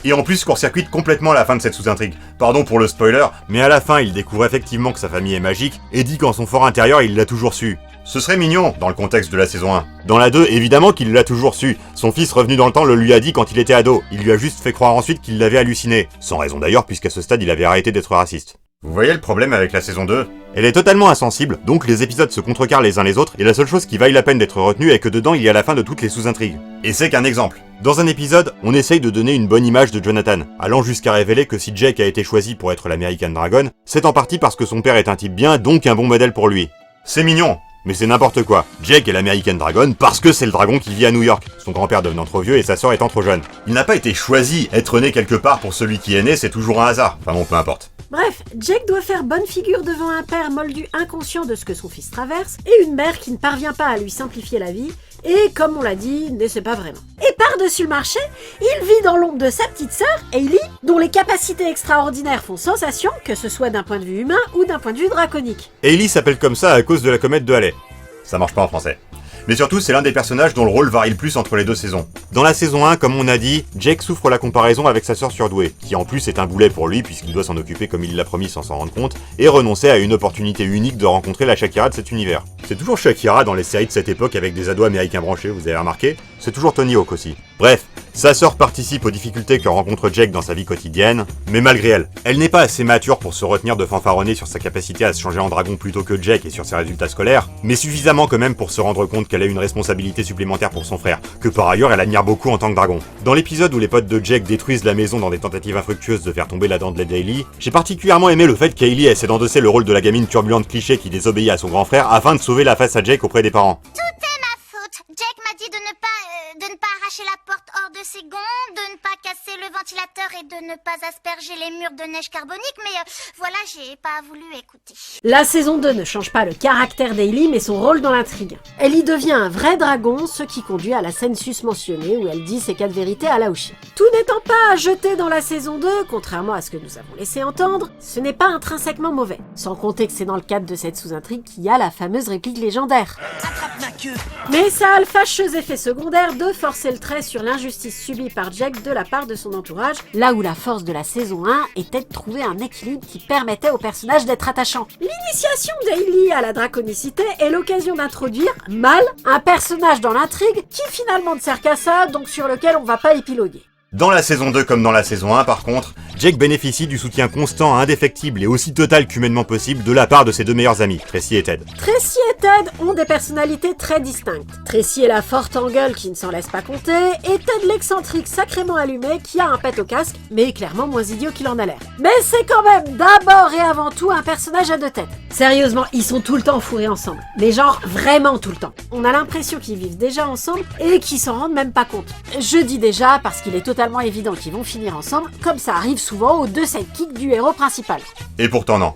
Et en plus court-circuite complètement à la fin de cette sous-intrigue. Pardon pour le spoiler, mais à la fin il découvre effectivement que sa famille est magique, et dit qu'en son fort intérieur il l'a toujours su. Ce serait mignon, dans le contexte de la saison 1. Dans la 2, évidemment qu'il l'a toujours su. Son fils revenu dans le temps le lui a dit quand il était ado. Il lui a juste fait croire ensuite qu'il l'avait halluciné. Sans raison d'ailleurs, puisqu'à ce stade il avait arrêté d'être raciste. Vous voyez le problème avec la saison 2 ? Elle est totalement insensible, donc les épisodes se contrecarrent les uns les autres, et la seule chose qui vaille la peine d'être retenue est que dedans il y a la fin de toutes les sous-intrigues. Et c'est qu'un exemple. Dans un épisode, on essaye de donner une bonne image de Jonathan, allant jusqu'à révéler que si Jake a été choisi pour être l'American Dragon, c'est en partie parce que son père est un type bien, donc un bon modèle pour lui. C'est mignon, mais c'est n'importe quoi. Jake est l'American Dragon parce que c'est le dragon qui vit à New York, son grand-père devenant trop vieux et sa sœur étant trop jeune. Il n'a pas été choisi, être né quelque part pour celui qui est né, c'est toujours un hasard. Enfin bon, peu importe. Bref, Jake doit faire bonne figure devant un père moldu inconscient de ce que son fils traverse, et une mère qui ne parvient pas à lui simplifier la vie, et comme on l'a dit, ne sait pas vraiment. Et par-dessus le marché, il vit dans l'ombre de sa petite sœur, Hailey, dont les capacités extraordinaires font sensation, que ce soit d'un point de vue humain ou d'un point de vue draconique. Hailey s'appelle comme ça à cause de la comète de Halley. Ça marche pas en français. Mais surtout, c'est l'un des personnages dont le rôle varie le plus entre les deux saisons. Dans la saison 1, comme on a dit, Jake souffre la comparaison avec sa sœur surdouée, qui en plus est un boulet pour lui puisqu'il doit s'en occuper comme il l'a promis sans s'en rendre compte, et renoncer à une opportunité unique de rencontrer la Shakira de cet univers. C'est toujours Shakira dans les séries de cette époque avec des ados américains branchés, vous avez remarqué? C'est toujours Tony Hawk aussi. Bref, sa sœur participe aux difficultés que rencontre Jake dans sa vie quotidienne, mais malgré elle n'est pas assez mature pour se retenir de fanfaronner sur sa capacité à se changer en dragon plutôt que Jake et sur ses résultats scolaires, mais suffisamment quand même pour se rendre compte qu'elle a une responsabilité supplémentaire pour son frère, que par ailleurs elle admire beaucoup en tant que dragon. Dans l'épisode où les potes de Jake détruisent la maison dans des tentatives infructueuses de faire tomber la dent de Lady Hailey, j'ai particulièrement aimé le fait qu'Hailey essaie d'endosser le rôle de la gamine turbulente cliché qui désobéit à son grand frère afin de sauver la face à Jake auprès des parents. Tout est ma faute. Jake m'a dit de ne pas arracher la porte hors de ses gonds, de ne pas casser le ventilateur et de ne pas asperger les murs de neige carbonique, mais voilà, j'ai pas voulu écouter. La saison 2 ne change pas le caractère d'Hailey, mais son rôle dans l'intrigue. Elle y devient un vrai dragon, ce qui conduit à la scène susmentionnée où elle dit ses 4 vérités à Lao Shi. Tout n'étant pas à jeter dans la saison 2, contrairement à ce que nous avons laissé entendre, ce n'est pas intrinsèquement mauvais. Sans compter que c'est dans le cadre de cette sous-intrigue qu'il y a la fameuse réplique légendaire. Attrape ma queue. Mais ça a le fâcheux effet secondaire de forcer le trait sur l'injustice subie par Jake de la part de son entourage, là où la force de la saison 1 était de trouver un équilibre qui permettait au personnage d'être attachant. L'initiation d'Hailey à la draconicité est l'occasion d'introduire, mal, un personnage dans l'intrigue qui finalement ne sert qu'à ça, donc sur lequel on va pas épiloguer. Dans la saison 2 comme dans la saison 1 par contre, Jake bénéficie du soutien constant, indéfectible et aussi total qu'humainement possible de la part de ses 2 meilleurs amis, Tracy et Ted. Tracy et Ted ont des personnalités très distinctes. Tracy est la forte en gueule qui ne s'en laisse pas compter, et Ted l'excentrique sacrément allumé qui a un pet au casque, mais clairement moins idiot qu'il en a l'air. Mais c'est quand même d'abord et avant tout un personnage à 2 têtes. Sérieusement, ils sont tout le temps fourrés ensemble. Mais genre vraiment tout le temps. On a l'impression qu'ils vivent déjà ensemble et qu'ils s'en rendent même pas compte. Je dis déjà parce qu'il est totalement évident qu'ils vont finir ensemble, comme ça arrive souvent aux 2 sidekicks du héros principal. Et pourtant non.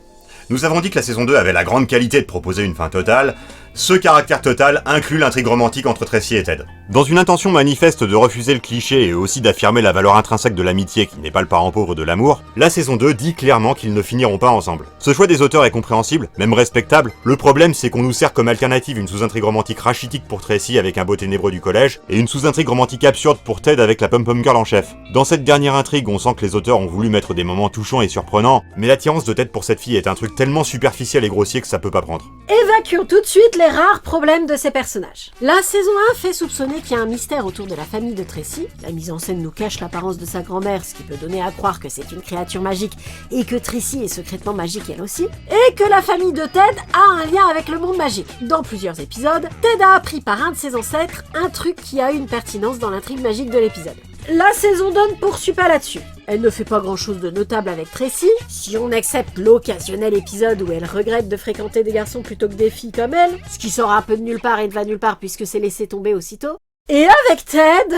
Nous avons dit que la saison 2 avait la grande qualité de proposer une fin totale. Ce caractère total inclut l'intrigue romantique entre Tracy et Ted. Dans une intention manifeste de refuser le cliché et aussi d'affirmer la valeur intrinsèque de l'amitié qui n'est pas le parent pauvre de l'amour, la saison 2 dit clairement qu'ils ne finiront pas ensemble. Ce choix des auteurs est compréhensible, même respectable. Le problème c'est qu'on nous sert comme alternative une sous-intrigue romantique rachitique pour Tracy avec un beau ténébreux du collège, et une sous-intrigue romantique absurde pour Ted avec la pom-pom girl en chef. Dans cette dernière intrigue, on sent que les auteurs ont voulu mettre des moments touchants et surprenants, mais l'attirance de Ted pour cette fille est un truc tellement superficiel et grossier que ça peut pas prendre. Évacuons tout de suite les rares problèmes de ces personnages. La saison 1 fait soupçonner qu'il y a un mystère autour de la famille de Tracy. La mise en scène nous cache l'apparence de sa grand-mère, ce qui peut donner à croire que c'est une créature magique et que Tracy est secrètement magique elle aussi, et que la famille de Ted a un lien avec le monde magique. Dans plusieurs épisodes, Ted a appris par un de ses ancêtres un truc qui a une pertinence dans l'intrigue magique de l'épisode. La saison 2 ne poursuit pas là-dessus. Elle ne fait pas grand-chose de notable avec Tracy, si on accepte l'occasionnel épisode où elle regrette de fréquenter des garçons plutôt que des filles comme elle, ce qui sort un peu de nulle part et ne va nulle part puisque c'est laissé tomber aussitôt. Et avec Ted...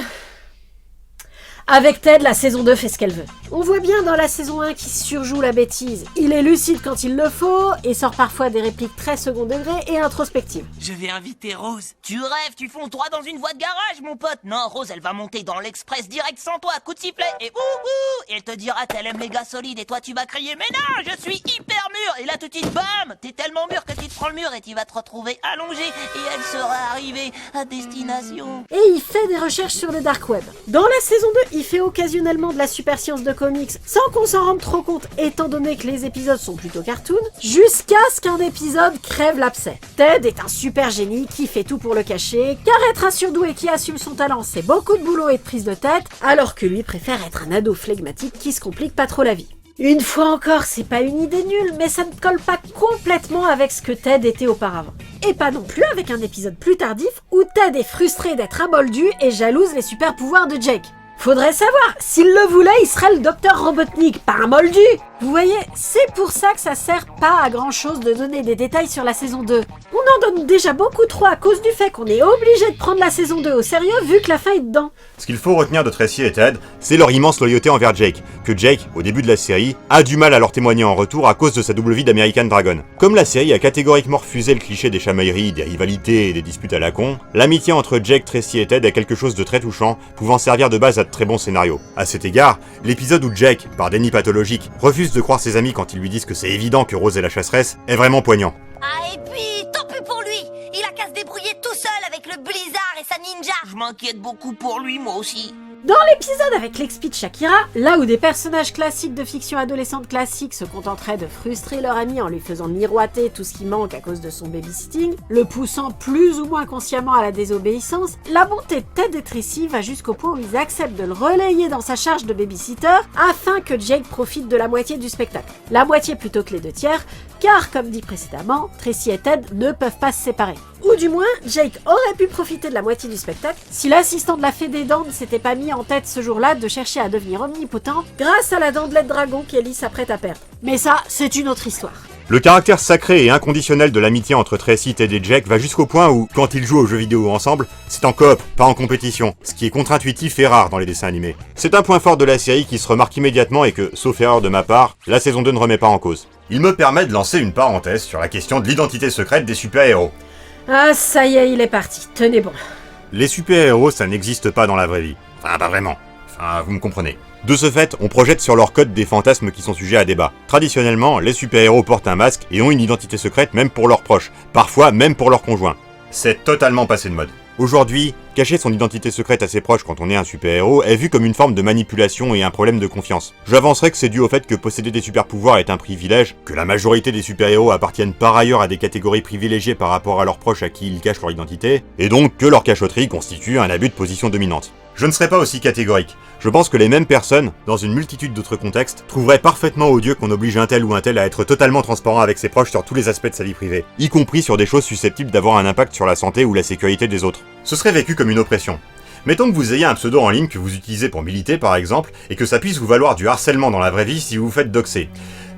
Avec Ted, la saison 2 fait ce qu'elle veut. On voit bien dans la saison 1 qu'il surjoue la bêtise. Il est lucide quand il le faut, et sort parfois des répliques très second degré et introspectives. Je vais inviter Rose. Tu rêves, tu fonces droit dans une voie de garage, mon pote. Non, Rose, elle va monter dans l'express direct sans toi, coup de sifflet, et et elle te dira qu'elle aime les gars solides, et toi tu vas crier, mais non, je suis hyper mûr, et là tout de suite, bam, t'es tellement mûr que tu te prends le mur et tu vas te retrouver allongé, et elle sera arrivée à destination. Et il fait des recherches sur le dark web. Dans la saison 2, il fait occasionnellement de la super science de comics, sans qu'on s'en rende trop compte, étant donné que les épisodes sont plutôt cartoon, jusqu'à ce qu'un épisode crève l'abcès. Ted est un super génie qui fait tout pour le cacher, car être un surdoué qui assume son talent, c'est beaucoup de boulot et de prise de tête, alors que lui préfère être un ado flegmatique qui se complique pas trop la vie. Une fois encore, c'est pas une idée nulle, mais ça ne colle pas complètement avec ce que Ted était auparavant. Et pas non plus avec un épisode plus tardif où Ted est frustré d'être un moldu et jalouse les super pouvoirs de Jake. Faudrait savoir, s'il le voulait, il serait le docteur Robotnik, pas un moldu. Vous voyez, c'est pour ça que ça sert pas à grand chose de donner des détails sur la saison 2. On en donne déjà beaucoup trop à cause du fait qu'on est obligé de prendre la saison 2 au sérieux vu que la fin est dedans. Ce qu'il faut retenir de Tracy et Ted, c'est leur immense loyauté envers Jake, que Jake, au début de la série, a du mal à leur témoigner en retour à cause de sa double vie d'American Dragon. Comme la série a catégoriquement refusé le cliché des chamailleries, des rivalités et des disputes à la con, l'amitié entre Jake, Tracy et Ted est quelque chose de très touchant, pouvant servir de base à de très bons scénarios. À cet égard, l'épisode où Jake, par déni pathologique, refuse de croire ses amis quand ils lui disent que c'est évident que Rose est la chasseresse, est vraiment poignant. Ah, et puis, tant pis pour lui. Il a qu'à se débrouiller tout seul avec le blizzard et sa ninja. Je m'inquiète beaucoup pour lui, moi aussi. Dans l'épisode avec l'ex-Pete Shakira, là où des personnages classiques de fiction adolescente classique se contenteraient de frustrer leur ami en lui faisant miroiter tout ce qui manque à cause de son babysitting, le poussant plus ou moins consciemment à la désobéissance, la bonté de Ted et Tracy va jusqu'au point où ils acceptent de le relayer dans sa charge de babysitter afin que Jake profite de la moitié du spectacle. La moitié plutôt que les 2 tiers, car comme dit précédemment, Tracy et Ted ne peuvent pas se séparer. Ou du moins, Jake aurait pu profiter de la moitié du spectacle si l'assistant de la fée des dents ne s'était pas mis en tête ce jour-là de chercher à devenir omnipotent grâce à la dentelette dragon qu'Ellie s'apprête à perdre. Mais ça, c'est une autre histoire. Le caractère sacré et inconditionnel de l'amitié entre Tracy, Ted et Jake va jusqu'au point où, quand ils jouent aux jeux vidéo ensemble, c'est en coop, pas en compétition, ce qui est contre-intuitif et rare dans les dessins animés. C'est un point fort de la série qui se remarque immédiatement et que, sauf erreur de ma part, la saison 2 ne remet pas en cause. Il me permet de lancer une parenthèse sur la question de l'identité secrète des super-héros. Ah, ça y est, il est parti. Tenez bon. Les super-héros, ça n'existe pas dans la vraie vie. Enfin, pas vraiment. Enfin, vous me comprenez. De ce fait, on projette sur leur code des fantasmes qui sont sujets à débat. Traditionnellement, les super-héros portent un masque et ont une identité secrète même pour leurs proches, parfois même pour leurs conjoints. C'est totalement passé de mode. Aujourd'hui, cacher son identité secrète à ses proches quand on est un super-héros est vu comme une forme de manipulation et un problème de confiance. J'avancerai que c'est dû au fait que posséder des super-pouvoirs est un privilège, que la majorité des super-héros appartiennent par ailleurs à des catégories privilégiées par rapport à leurs proches à qui ils cachent leur identité, et donc que leur cachotterie constitue un abus de position dominante. Je ne serai pas aussi catégorique. Je pense que les mêmes personnes, dans une multitude d'autres contextes, trouveraient parfaitement odieux qu'on oblige un tel ou un tel à être totalement transparent avec ses proches sur tous les aspects de sa vie privée, y compris sur des choses susceptibles d'avoir un impact sur la santé ou la sécurité des autres. Ce serait vécu comme une oppression. Mettons que vous ayez un pseudo en ligne que vous utilisez pour militer par exemple, et que ça puisse vous valoir du harcèlement dans la vraie vie si vous vous faites doxer.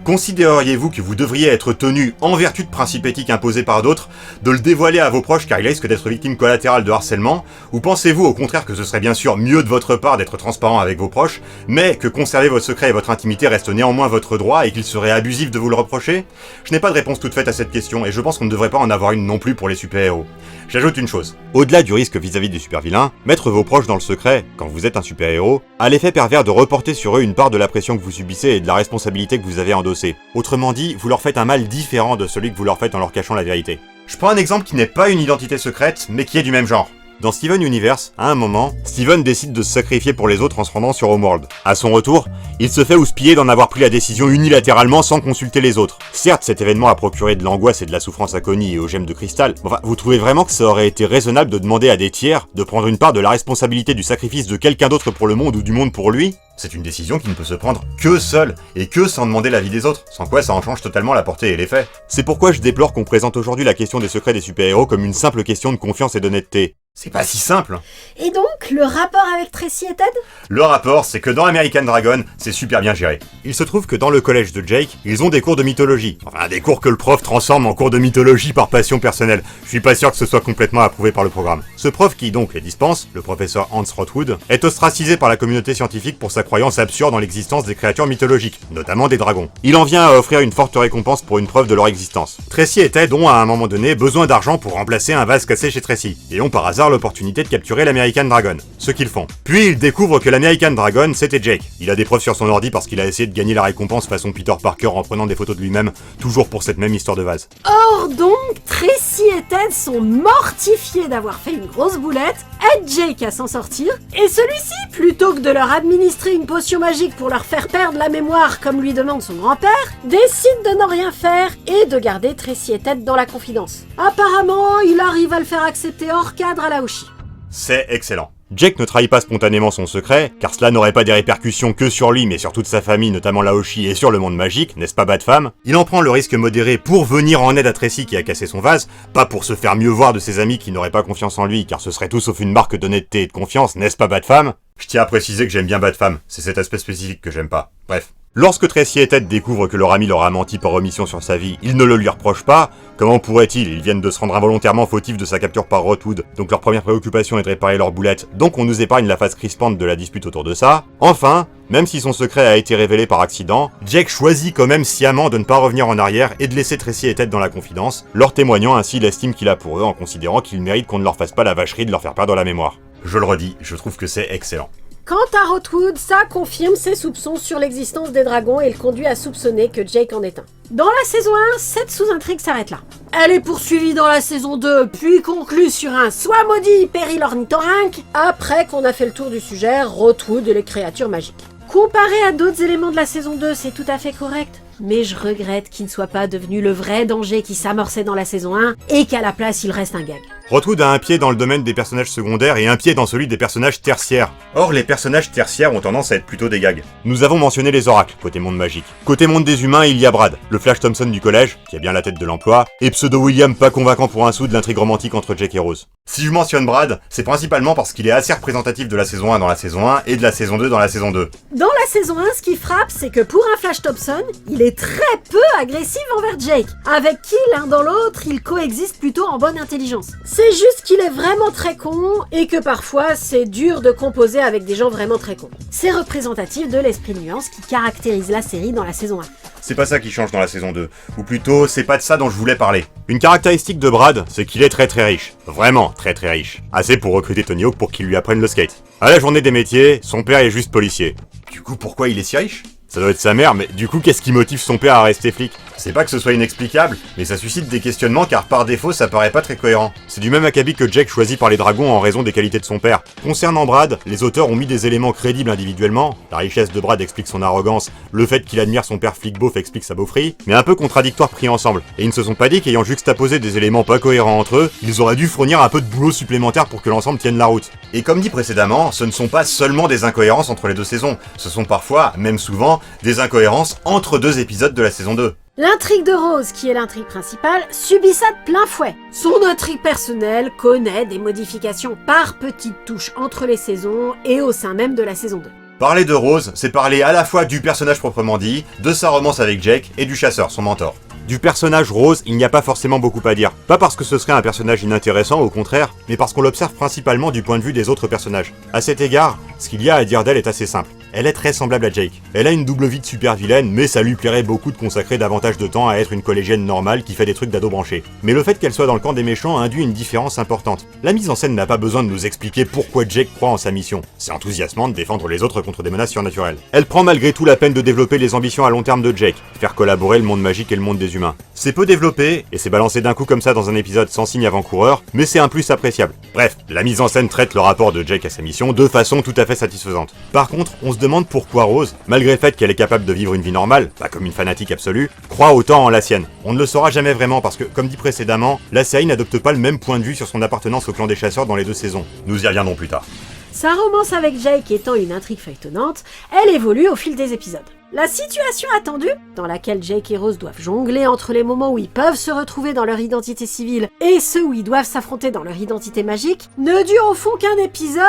Considéreriez-vous que vous devriez être tenu, en vertu de principes éthiques imposés par d'autres, de le dévoiler à vos proches car il risque d'être victime collatérale de harcèlement, ou pensez-vous au contraire que ce serait bien sûr mieux de votre part d'être transparent avec vos proches, mais que conserver votre secret et votre intimité reste néanmoins votre droit et qu'il serait abusif de vous le reprocher? Je n'ai pas de réponse toute faite à cette question et je pense qu'on ne devrait pas en avoir une non plus pour les super-héros. J'ajoute une chose. Au-delà du risque vis-à-vis des super-vilains, mettre vos proches dans le secret, quand vous êtes un super-héros, a l'effet pervers de reporter sur eux une part de la pression que vous subissez et de la responsabilité que vous avez endossée. Autrement dit, vous leur faites un mal différent de celui que vous leur faites en leur cachant la vérité. Je prends un exemple qui n'est pas une identité secrète, mais qui est du même genre. Dans Steven Universe, à un moment, Steven décide de se sacrifier pour les autres en se rendant sur Homeworld. À son retour, il se fait houspiller d'en avoir pris la décision unilatéralement sans consulter les autres. Certes, cet événement a procuré de l'angoisse et de la souffrance à Connie et aux gemmes de cristal, mais enfin, vous trouvez vraiment que ça aurait été raisonnable de demander à des tiers de prendre une part de la responsabilité du sacrifice de quelqu'un d'autre pour le monde ou du monde pour lui? C'est une décision qui ne peut se prendre que seule, et que sans demander l'avis des autres, sans quoi ça en change totalement la portée et l'effet. C'est pourquoi je déplore qu'on présente aujourd'hui la question des secrets des super-héros comme une simple question de confiance et d'honnêteté. C'est pas si simple. Et donc, le rapport avec Tracy et Ted? Le rapport, c'est que dans American Dragon, c'est super bien géré. Il se trouve que dans le collège de Jake, ils ont des cours de mythologie. Enfin, des cours que le prof transforme en cours de mythologie par passion personnelle. Je suis pas sûr que ce soit complètement approuvé par le programme. Ce prof qui donc les dispense, le professeur Hans Rothwood, est ostracisé par la communauté scientifique pour sa croyance absurde en l'existence des créatures mythologiques, notamment des dragons. Il en vient à offrir une forte récompense pour une preuve de leur existence. Tracy et Ted ont à un moment donné besoin d'argent pour remplacer un vase cassé chez Tracy, et ont par hasard l'opportunité de capturer l'American Dragon, ce qu'ils font. Puis ils découvrent que l'American Dragon c'était Jake. Il a des preuves sur son ordi parce qu'il a essayé de gagner la récompense façon Peter Parker en prenant des photos de lui-même, toujours pour cette même histoire de vase. Or donc, Tracy et Ted sont mortifiés d'avoir fait une grosse boulette, aident Jake à s'en sortir, et celui-ci, plutôt que de leur administrer une potion magique pour leur faire perdre la mémoire comme lui demande son grand-père, décide de n'en rien faire et de garder Tracy et Ted dans la confidence. Apparemment, il arrive à le faire accepter hors cadre à Laoshi. C'est excellent. Jake ne trahit pas spontanément son secret, car cela n'aurait pas des répercussions que sur lui mais sur toute sa famille, notamment Laoshi et sur le monde magique, n'est-ce pas Bat-Femme? Il en prend le risque modéré pour venir en aide à Tracy qui a cassé son vase, pas pour se faire mieux voir de ses amis qui n'auraient pas confiance en lui, car ce serait tout sauf une marque d'honnêteté et de confiance, n'est-ce pas Bat-Femme? Je tiens à préciser que j'aime bien Bat-Femme, c'est cet aspect spécifique que j'aime pas. Bref. Lorsque Tracy et Ted découvrent que leur ami leur a menti par omission sur sa vie, ils ne le lui reprochent pas. Comment pourraient-ils? Ils viennent de se rendre involontairement fautifs de sa capture par Rothwood, donc leur première préoccupation est de réparer leur boulette, donc on nous épargne la phase crispante de la dispute autour de ça. Enfin, même si son secret a été révélé par accident, Jake choisit quand même sciemment de ne pas revenir en arrière et de laisser Tracy et Ted dans la confidence, leur témoignant ainsi l'estime qu'il a pour eux en considérant qu'ils méritent qu'on ne leur fasse pas la vacherie de leur faire perdre la mémoire. Je le redis, je trouve que c'est excellent. Quant à Rothwood, ça confirme ses soupçons sur l'existence des dragons et le conduit à soupçonner que Jake en est un. Dans la saison 1, cette sous-intrigue s'arrête là. Elle est poursuivie dans la saison 2, puis conclue sur un soit maudit péril ornithorynque, après qu'on a fait le tour du sujet Rothwood et les créatures magiques. Comparé à d'autres éléments de la saison 2, c'est tout à fait correct, mais je regrette qu'il ne soit pas devenu le vrai danger qui s'amorçait dans la saison 1 et qu'à la place il reste un gag. Rootwood a un pied dans le domaine des personnages secondaires et un pied dans celui des personnages tertiaires. Or, les personnages tertiaires ont tendance à être plutôt des gags. Nous avons mentionné les oracles, côté monde magique. Côté monde des humains, il y a Brad, le Flash Thompson du collège, qui a bien la tête de l'emploi, et Pseudo-William pas convaincant pour un sou de l'intrigue romantique entre Jake et Rose. Si je mentionne Brad, c'est principalement parce qu'il est assez représentatif de la saison 1 dans la saison 1 et de la saison 2 dans la saison 2. Dans la saison 1, ce qui frappe, c'est que pour un Flash Thompson, il est très peu agressif envers Jake, avec qui l'un dans l'autre, ils coexistent plutôt en bonne intelligence. C'est juste qu'il est vraiment très con, et que parfois, c'est dur de composer avec des gens vraiment très cons. C'est représentatif de l'esprit de nuance qui caractérise la série dans la saison 1. C'est pas ça qui change dans la saison 2. Ou plutôt, c'est pas de ça dont je voulais parler. Une caractéristique de Brad, c'est qu'il est très riche. Vraiment très riche. Assez pour recruter Tony Hawk pour qu'il lui apprenne le skate. À la journée des métiers, son père est juste policier. Du coup, pourquoi il est si riche ? Ça doit être sa mère, mais du coup, qu'est-ce qui motive son père à rester flic ? C'est pas que ce soit inexplicable, mais ça suscite des questionnements car par défaut, ça paraît pas très cohérent. C'est du même acabit que Jake choisi par les dragons en raison des qualités de son père. Concernant Brad, les auteurs ont mis des éléments crédibles individuellement. La richesse de Brad explique son arrogance, le fait qu'il admire son père flic beauf explique sa beaufrie, mais un peu contradictoires pris ensemble. Et ils ne se sont pas dit qu'ayant juxtaposé des éléments pas cohérents entre eux, ils auraient dû fournir un peu de boulot supplémentaire pour que l'ensemble tienne la route. Et comme dit précédemment, ce ne sont pas seulement des incohérences entre les deux saisons, ce sont parfois, même souvent, des incohérences entre deux épisodes de la saison 2. L'intrigue de Rose, qui est l'intrigue principale, subit ça de plein fouet. Son intrigue personnelle connaît des modifications par petites touches entre les saisons et au sein même de la saison 2. Parler de Rose, c'est parler à la fois du personnage proprement dit, de sa romance avec Jake et du chasseur, son mentor. Du personnage Rose, il n'y a pas forcément beaucoup à dire. Pas parce que ce serait un personnage inintéressant, au contraire, mais parce qu'on l'observe principalement du point de vue des autres personnages. À cet égard, ce qu'il y a à dire d'elle est assez simple. Elle est très semblable à Jake. Elle a une double vie de super vilaine, mais ça lui plairait beaucoup de consacrer davantage de temps à être une collégienne normale qui fait des trucs d'ado branché. Mais le fait qu'elle soit dans le camp des méchants induit une différence importante. La mise en scène n'a pas besoin de nous expliquer pourquoi Jake croit en sa mission. C'est enthousiasmant de défendre les autres contre des menaces surnaturelles. Elle prend malgré tout la peine de développer les ambitions à long terme de Jake, faire collaborer le monde magique et le monde des humains. C'est peu développé, et c'est balancé d'un coup comme ça dans un épisode sans signe avant-coureur, mais c'est un plus appréciable. Bref, la mise en scène traite le rapport de Jake à sa mission de façon tout à fait satisfaisante. Par contre, on se demande pourquoi Rose, malgré le fait qu'elle est capable de vivre une vie normale, pas comme une fanatique absolue, croit autant en la sienne. On ne le saura jamais vraiment parce que, comme dit précédemment, la série n'adopte pas le même point de vue sur son appartenance au clan des chasseurs dans les deux saisons. Nous y reviendrons plus tard. Sa romance avec Jake étant une intrigue feuilletonnante, elle évolue au fil des épisodes. La situation attendue, dans laquelle Jake et Rose doivent jongler entre les moments où ils peuvent se retrouver dans leur identité civile et ceux où ils doivent s'affronter dans leur identité magique, ne dure au fond qu'un épisode,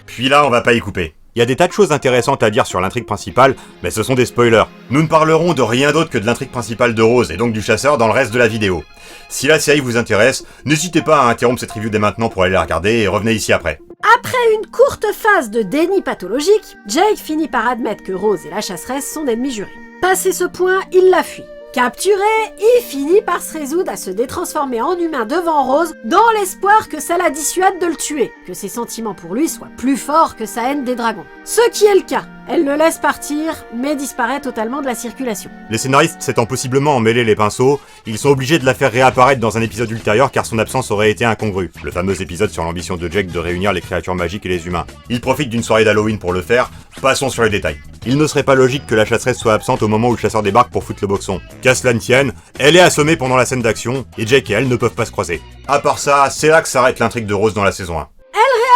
Puis là, on va pas y couper. Il y a des tas de choses intéressantes à dire sur l'intrigue principale, mais ce sont des spoilers. Nous ne parlerons de rien d'autre que de l'intrigue principale de Rose et donc du chasseur dans le reste de la vidéo. Si la série vous intéresse, n'hésitez pas à interrompre cette review dès maintenant pour aller la regarder et revenez ici après. Après une courte phase de déni pathologique, Jake finit par admettre que Rose est la chasseresse son ennemi juré. Passé ce point, il la fuit. Capturé, il finit par se résoudre à se détransformer en humain devant Rose dans l'espoir que ça la dissuade de le tuer, que ses sentiments pour lui soient plus forts que sa haine des dragons. Ce qui est le cas. Elle le laisse partir, mais disparaît totalement de la circulation. Les scénaristes s'étant possiblement emmêlés les pinceaux, ils sont obligés de la faire réapparaître dans un épisode ultérieur car son absence aurait été incongrue. Le fameux épisode sur l'ambition de Jake de réunir les créatures magiques et les humains. Il profite d'une soirée d'Halloween pour le faire, passons sur les détails. Il ne serait pas logique que la chasseresse soit absente au moment où le chasseur débarque pour foutre le boxon. Qu'à cela ne tienne, elle est assommée pendant la scène d'action, et Jake et elle ne peuvent pas se croiser. À part ça, c'est là que s'arrête l'intrigue de Rose dans la saison 1.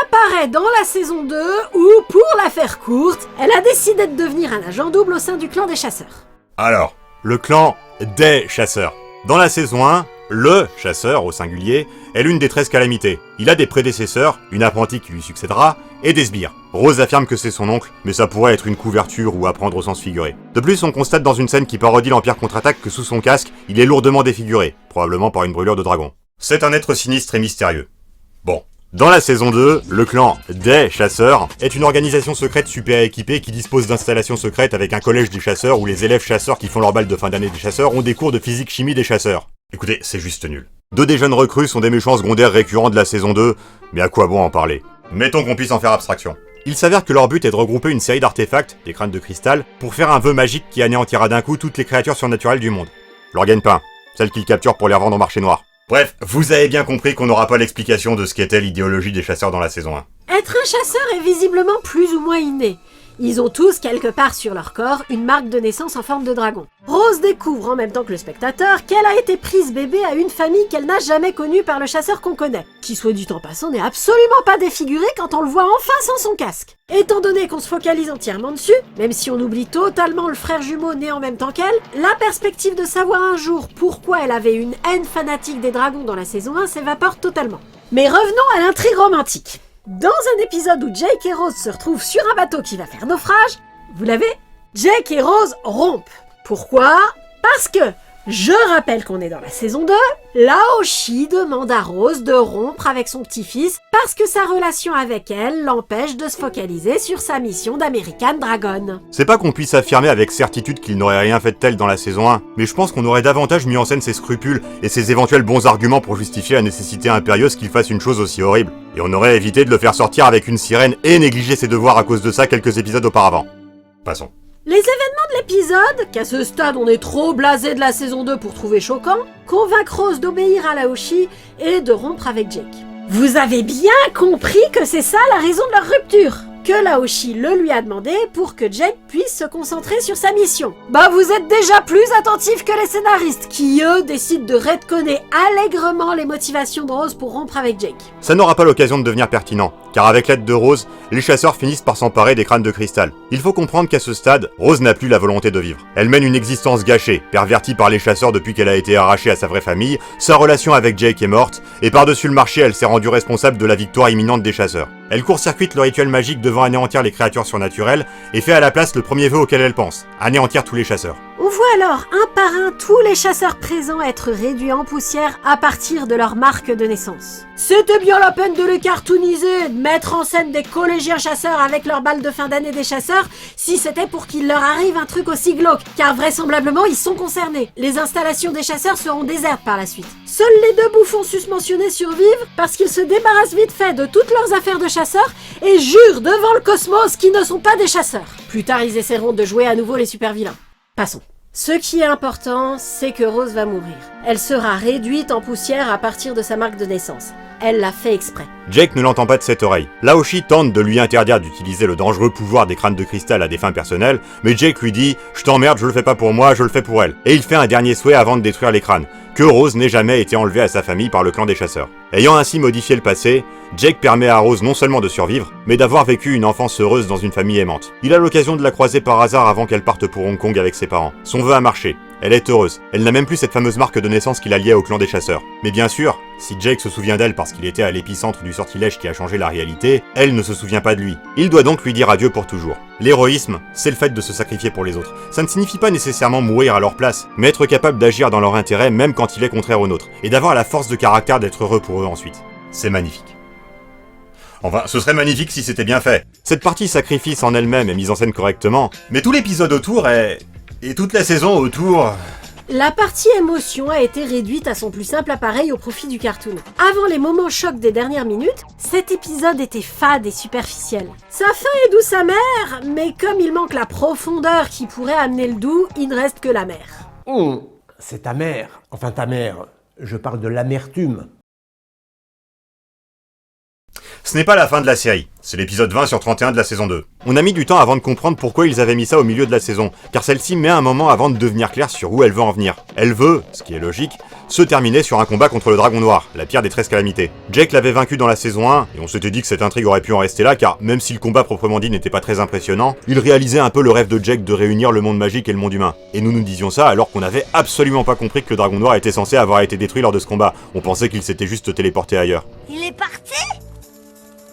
Apparaît dans la saison 2 où, pour la faire courte, elle a décidé de devenir un agent double au sein du clan des chasseurs. Alors, le clan des chasseurs. Dans la saison 1, le chasseur, au singulier, est l'une des 13 calamités. Il a des prédécesseurs, une apprentie qui lui succédera, et des sbires. Rose affirme que c'est son oncle, mais ça pourrait être une couverture ou à prendre au sens figuré. De plus, on constate dans une scène qui parodie l'Empire contre-attaque que sous son casque, il est lourdement défiguré, probablement par une brûlure de dragon. C'est un être sinistre et mystérieux. Bon. Dans la saison 2, le clan des chasseurs est une organisation secrète super équipée qui dispose d'installations secrètes avec un collège des chasseurs où les élèves chasseurs qui font leur bal de fin d'année des chasseurs ont des cours de physique-chimie des chasseurs. Écoutez, c'est juste nul. Deux des jeunes recrues sont des méchants secondaires récurrents de la saison 2, mais à quoi bon en parler? Mettons qu'on puisse en faire abstraction. Il s'avère que leur but est de regrouper une série d'artefacts, des crânes de cristal, pour faire un vœu magique qui anéantira d'un coup toutes les créatures surnaturelles du monde. Leur gagne-pain, celles qu'ils capturent pour les revendre au marché noir. Bref, vous avez bien compris qu'on n'aura pas l'explication de ce qu'était l'idéologie des chasseurs dans la saison 1. Être un chasseur est visiblement plus ou moins inné. Ils ont tous, quelque part sur leur corps, une marque de naissance en forme de dragon. Rose découvre en même temps que le spectateur qu'elle a été prise bébé à une famille qu'elle n'a jamais connue par le chasseur qu'on connaît, qui soit dit en passant n'est absolument pas défiguré quand on le voit enfin sans son casque. Étant donné qu'on se focalise entièrement dessus, même si on oublie totalement le frère jumeau né en même temps qu'elle, la perspective de savoir un jour pourquoi elle avait une haine fanatique des dragons dans la saison 1 s'évapore totalement. Mais revenons à l'intrigue romantique. Dans un épisode où Jake et Rose se retrouvent sur un bateau qui va faire naufrage, vous l'avez, Jake et Rose rompent. Pourquoi ? Parce que, je rappelle qu'on est dans la saison 2, Laoshi demande à Rose de rompre avec son petit-fils parce que sa relation avec elle l'empêche de se focaliser sur sa mission d'American Dragon. C'est pas qu'on puisse affirmer avec certitude qu'il n'aurait rien fait de tel dans la saison 1, mais je pense qu'on aurait davantage mis en scène ses scrupules et ses éventuels bons arguments pour justifier la nécessité impérieuse qu'il fasse une chose aussi horrible. Et on aurait évité de le faire sortir avec une sirène et négliger ses devoirs à cause de ça quelques épisodes auparavant. Passons. Les événements de l'épisode, qu'à ce stade on est trop blasé de la saison 2 pour trouver choquant, convainquent Rose d'obéir à Laoshi et de rompre avec Jake. Vous avez bien compris que c'est ça la raison de leur rupture, que Laoshi le lui a demandé pour que Jake puisse se concentrer sur sa mission. Bah vous êtes déjà plus attentifs que les scénaristes qui eux décident de retconner allègrement les motivations de Rose pour rompre avec Jake. Ça n'aura pas l'occasion de devenir pertinent, car avec l'aide de Rose, les chasseurs finissent par s'emparer des crânes de cristal. Il faut comprendre qu'à ce stade, Rose n'a plus la volonté de vivre. Elle mène une existence gâchée, pervertie par les chasseurs depuis qu'elle a été arrachée à sa vraie famille, sa relation avec Jake est morte, et par-dessus le marché, elle s'est rendue responsable de la victoire imminente des chasseurs. Elle court-circuite le rituel magique devant anéantir les créatures surnaturelles, et fait à la place le premier vœu auquel elle pense, anéantir tous les chasseurs. On voit alors un par un tous les chasseurs présents être réduits en poussière à partir de leur marque de naissance. C'était bien la peine de les cartooniser, de mettre en scène des collégiens chasseurs avec leurs balles de fin d'année des chasseurs, si c'était pour qu'il leur arrive un truc aussi glauque, car vraisemblablement ils sont concernés. Les installations des chasseurs seront désertes par la suite. Seuls les deux bouffons susmentionnés survivent parce qu'ils se débarrassent vite fait de toutes leurs affaires de chasseurs et jurent devant le cosmos qu'ils ne sont pas des chasseurs. Plus tard ils essaieront de jouer à nouveau les super vilains. Passons. Ce qui est important, c'est que Rose va mourir. Elle sera réduite en poussière à partir de sa marque de naissance. Elle l'a fait exprès. Jake ne l'entend pas de cette oreille. Laoshi tente de lui interdire d'utiliser le dangereux pouvoir des crânes de cristal à des fins personnelles, mais Jake lui dit « Je t'emmerde, je le fais pas pour moi, je le fais pour elle ». Et il fait un dernier souhait avant de détruire les crânes, que Rose n'ait jamais été enlevée à sa famille par le clan des chasseurs. Ayant ainsi modifié le passé, Jake permet à Rose non seulement de survivre, mais d'avoir vécu une enfance heureuse dans une famille aimante. Il a l'occasion de la croiser par hasard avant qu'elle parte pour Hong Kong avec ses parents. Son vœu a marché. Elle est heureuse. Elle n'a même plus cette fameuse marque de naissance qui la liait au clan des chasseurs. Mais bien sûr, si Jake se souvient d'elle parce qu'il était à l'épicentre du sortilège qui a changé la réalité, elle ne se souvient pas de lui. Il doit donc lui dire adieu pour toujours. L'héroïsme, c'est le fait de se sacrifier pour les autres. Ça ne signifie pas nécessairement mourir à leur place, mais être capable d'agir dans leur intérêt même quand il est contraire au nôtre, et d'avoir la force de caractère d'être heureux pour eux ensuite. C'est magnifique. Enfin, ce serait magnifique si c'était bien fait. Cette partie sacrifice en elle-même est mise en scène correctement, mais tout l'épisode autour est... et toute la saison autour... La partie émotion a été réduite à son plus simple appareil au profit du cartoon. Avant les moments chocs des dernières minutes, cet épisode était fade et superficiel. Sa fin est douce amère, mais comme il manque la profondeur qui pourrait amener le doux, il ne reste que l'amer. C'est ta mère. Enfin ta mère. Je parle de l'amertume. Ce n'est pas la fin de la série, c'est l'épisode 20 sur 31 de la saison 2. On a mis du temps avant de comprendre pourquoi ils avaient mis ça au milieu de la saison, car celle-ci met un moment avant de devenir claire sur où elle veut en venir. Elle veut, ce qui est logique, se terminer sur un combat contre le dragon noir, la pire des 13 calamités. Jake l'avait vaincu dans la saison 1, et on s'était dit que cette intrigue aurait pu en rester là, car même si le combat proprement dit n'était pas très impressionnant, il réalisait un peu le rêve de Jake de réunir le monde magique et le monde humain. Et nous nous disions ça alors qu'on n'avait absolument pas compris que le dragon noir était censé avoir été détruit lors de ce combat. On pensait qu'il s'était juste téléporté ailleurs. Il est parti?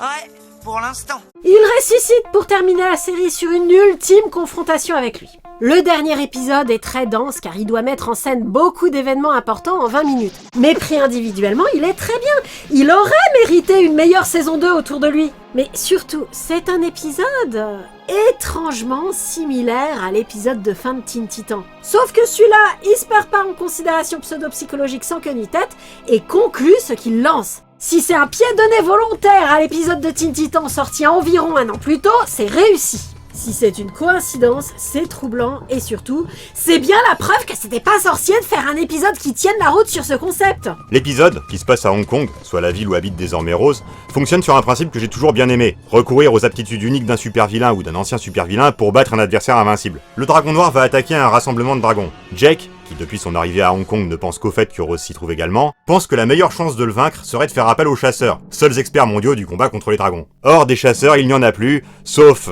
Ouais, pour l'instant. Il ressuscite pour terminer la série sur une ultime confrontation avec lui. Le dernier épisode est très dense car il doit mettre en scène beaucoup d'événements importants en 20 minutes. Mais pris individuellement, il est très bien. Il aurait mérité une meilleure saison 2 autour de lui. Mais surtout, c'est un épisode étrangement similaire à l'épisode de fin de Teen Titan. Sauf que celui-là, il se perd pas en considération pseudo-psychologique sans queue ni tête et conclut ce qu'il lance. Si c'est un pied de nez volontaire à l'épisode de Teen Titan sorti environ un an plus tôt, c'est réussi. Si c'est une coïncidence, c'est troublant et surtout, c'est bien la preuve que c'était pas sorcier de faire un épisode qui tienne la route sur ce concept. L'épisode, qui se passe à Hong Kong, soit la ville où habite désormais Rose, fonctionne sur un principe que j'ai toujours bien aimé, recourir aux aptitudes uniques d'un super vilain ou d'un ancien super vilain pour battre un adversaire invincible. Le dragon noir va attaquer un rassemblement de dragons. Jake, qui depuis son arrivée à Hong Kong ne pense qu'au fait que Rose s'y trouve également, pense que la meilleure chance de le vaincre serait de faire appel aux chasseurs, seuls experts mondiaux du combat contre les dragons. Or, des chasseurs, il n'y en a plus, sauf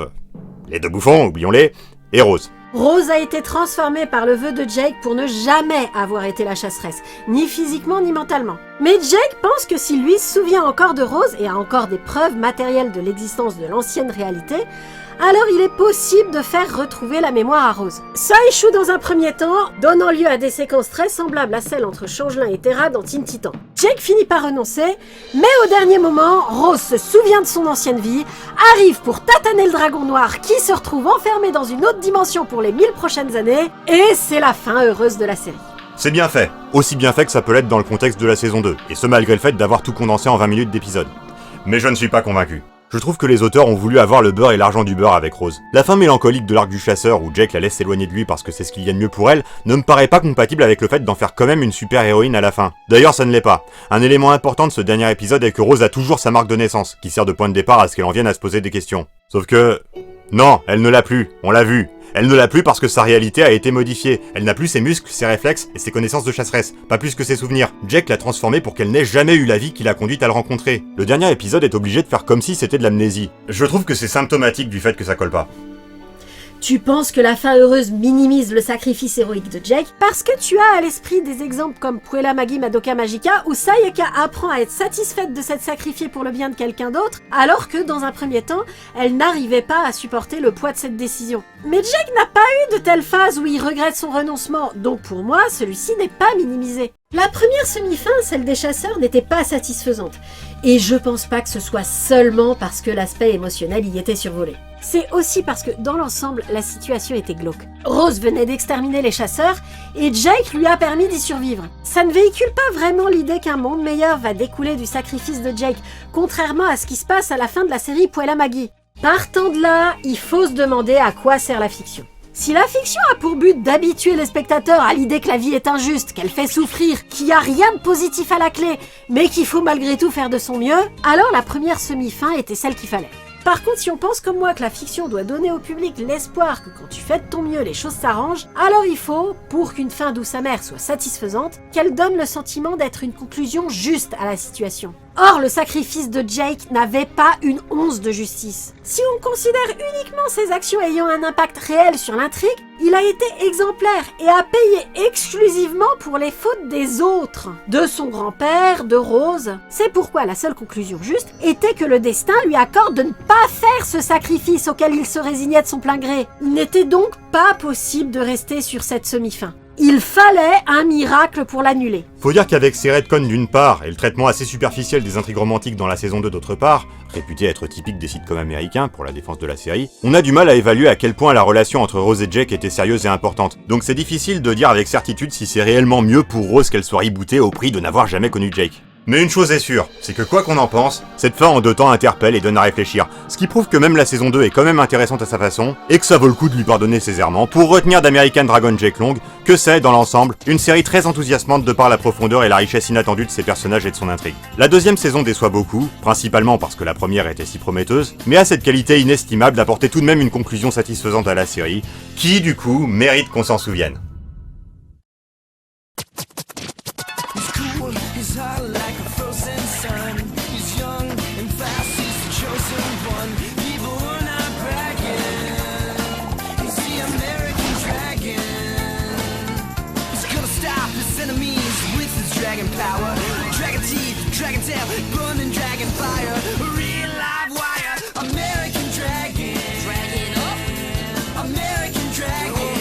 les deux bouffons, oublions-les, et Rose. Rose a été transformée par le vœu de Jake pour ne jamais avoir été la chasseresse, ni physiquement ni mentalement. Mais Jake pense que s'il lui se souvient encore de Rose et a encore des preuves matérielles de l'existence de l'ancienne réalité, alors il est possible de faire retrouver la mémoire à Rose. Ça échoue dans un premier temps, donnant lieu à des séquences très semblables à celles entre Changelin et Terra dans Teen Titan. Jake finit par renoncer, mais au dernier moment, Rose se souvient de son ancienne vie, arrive pour tataner le dragon noir qui se retrouve enfermé dans une autre dimension pour les 1000 prochaines années, et c'est la fin heureuse de la série. C'est bien fait, aussi bien fait que ça peut l'être dans le contexte de la saison 2, et ce malgré le fait d'avoir tout condensé en 20 minutes d'épisode. Mais je ne suis pas convaincu. Je trouve que les auteurs ont voulu avoir le beurre et l'argent du beurre avec Rose. La fin mélancolique de l'arc du chasseur où Jake la laisse s'éloigner de lui parce que c'est ce qu'il y a de mieux pour elle ne me paraît pas compatible avec le fait d'en faire quand même une super héroïne à la fin. D'ailleurs ça ne l'est pas. Un élément important de ce dernier épisode est que Rose a toujours sa marque de naissance, qui sert de point de départ à ce qu'elle en vienne à se poser des questions. Sauf que... non, elle ne l'a plus, on l'a vu. Elle ne l'a plus parce que sa réalité a été modifiée. Elle n'a plus ses muscles, ses réflexes et ses connaissances de chasseresse, pas plus que ses souvenirs. Jake l'a transformée pour qu'elle n'ait jamais eu la vie qui l'a conduite à le rencontrer. Le dernier épisode est obligé de faire comme si c'était de l'amnésie. Je trouve que c'est symptomatique du fait que ça colle pas. Tu penses que la fin heureuse minimise le sacrifice héroïque de Jake parce que tu as à l'esprit des exemples comme Puella Magi Madoka Magica où Sayaka apprend à être satisfaite de s'être sacrifiée pour le bien de quelqu'un d'autre alors que dans un premier temps, elle n'arrivait pas à supporter le poids de cette décision. Mais Jake n'a pas eu de telle phase où il regrette son renoncement, donc pour moi, celui-ci n'est pas minimisé. La première semi-fin, celle des chasseurs, n'était pas satisfaisante. Et je pense pas que ce soit seulement parce que l'aspect émotionnel y était survolé. C'est aussi parce que, dans l'ensemble, la situation était glauque. Rose venait d'exterminer les chasseurs, et Jake lui a permis d'y survivre. Ça ne véhicule pas vraiment l'idée qu'un monde meilleur va découler du sacrifice de Jake, contrairement à ce qui se passe à la fin de la série Puella Magi. Partant de là, il faut se demander à quoi sert la fiction. Si la fiction a pour but d'habituer les spectateurs à l'idée que la vie est injuste, qu'elle fait souffrir, qu'il n'y a rien de positif à la clé, mais qu'il faut malgré tout faire de son mieux, alors la première semi-fin était celle qu'il fallait. Par contre, si on pense comme moi que la fiction doit donner au public l'espoir que quand tu fais de ton mieux, les choses s'arrangent, alors il faut, pour qu'une fin douce amère soit satisfaisante, qu'elle donne le sentiment d'être une conclusion juste à la situation. Or, le sacrifice de Jake n'avait pas une once de justice. Si on considère uniquement ses actions ayant un impact réel sur l'intrigue, il a été exemplaire et a payé exclusivement pour les fautes des autres, de son grand-père, de Rose. C'est pourquoi la seule conclusion juste était que le destin lui accorde de ne pas faire ce sacrifice auquel il se résignait de son plein gré. Il n'était donc pas possible de rester sur cette semi-fin. Il fallait un miracle pour l'annuler. Faut dire qu'avec ces retcons d'une part, et le traitement assez superficiel des intrigues romantiques dans la saison 2 d'autre part, réputé être typique des sitcoms américains pour la défense de la série, on a du mal à évaluer à quel point la relation entre Rose et Jake était sérieuse et importante. Donc c'est difficile de dire avec certitude si c'est réellement mieux pour Rose qu'elle soit rebootée au prix de n'avoir jamais connu Jake. Mais une chose est sûre, c'est que quoi qu'on en pense, cette fin en 2 temps interpelle et donne à réfléchir, ce qui prouve que même la saison 2 est quand même intéressante à sa façon, et que ça vaut le coup de lui pardonner ses errements pour retenir d'American Dragon Jake Long que c'est, dans l'ensemble, une série très enthousiasmante de par la profondeur et la richesse inattendue de ses personnages et de son intrigue. La deuxième saison déçoit beaucoup, principalement parce que la première était si prometteuse, mais a cette qualité inestimable d'apporter tout de même une conclusion satisfaisante à la série, qui, du coup, mérite qu'on s'en souvienne. Dragon power, dragon teeth, dragon tail, burning dragon fire, real live wire, American dragon, dragon up, American dragon.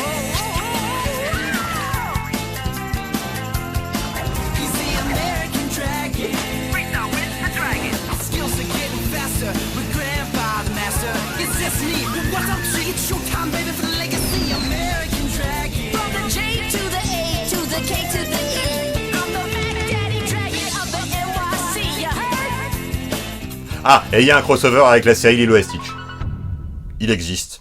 He's the American dragon. Right now, it's the dragon. Skills are getting faster with Grandpa the Master. It's destiny. What's up, G? It's showtime, baby, for the legacy. American dragon. From the J to the A to the K to the E. Ah, et il y a un crossover avec la série Lilo et Stitch. Il existe.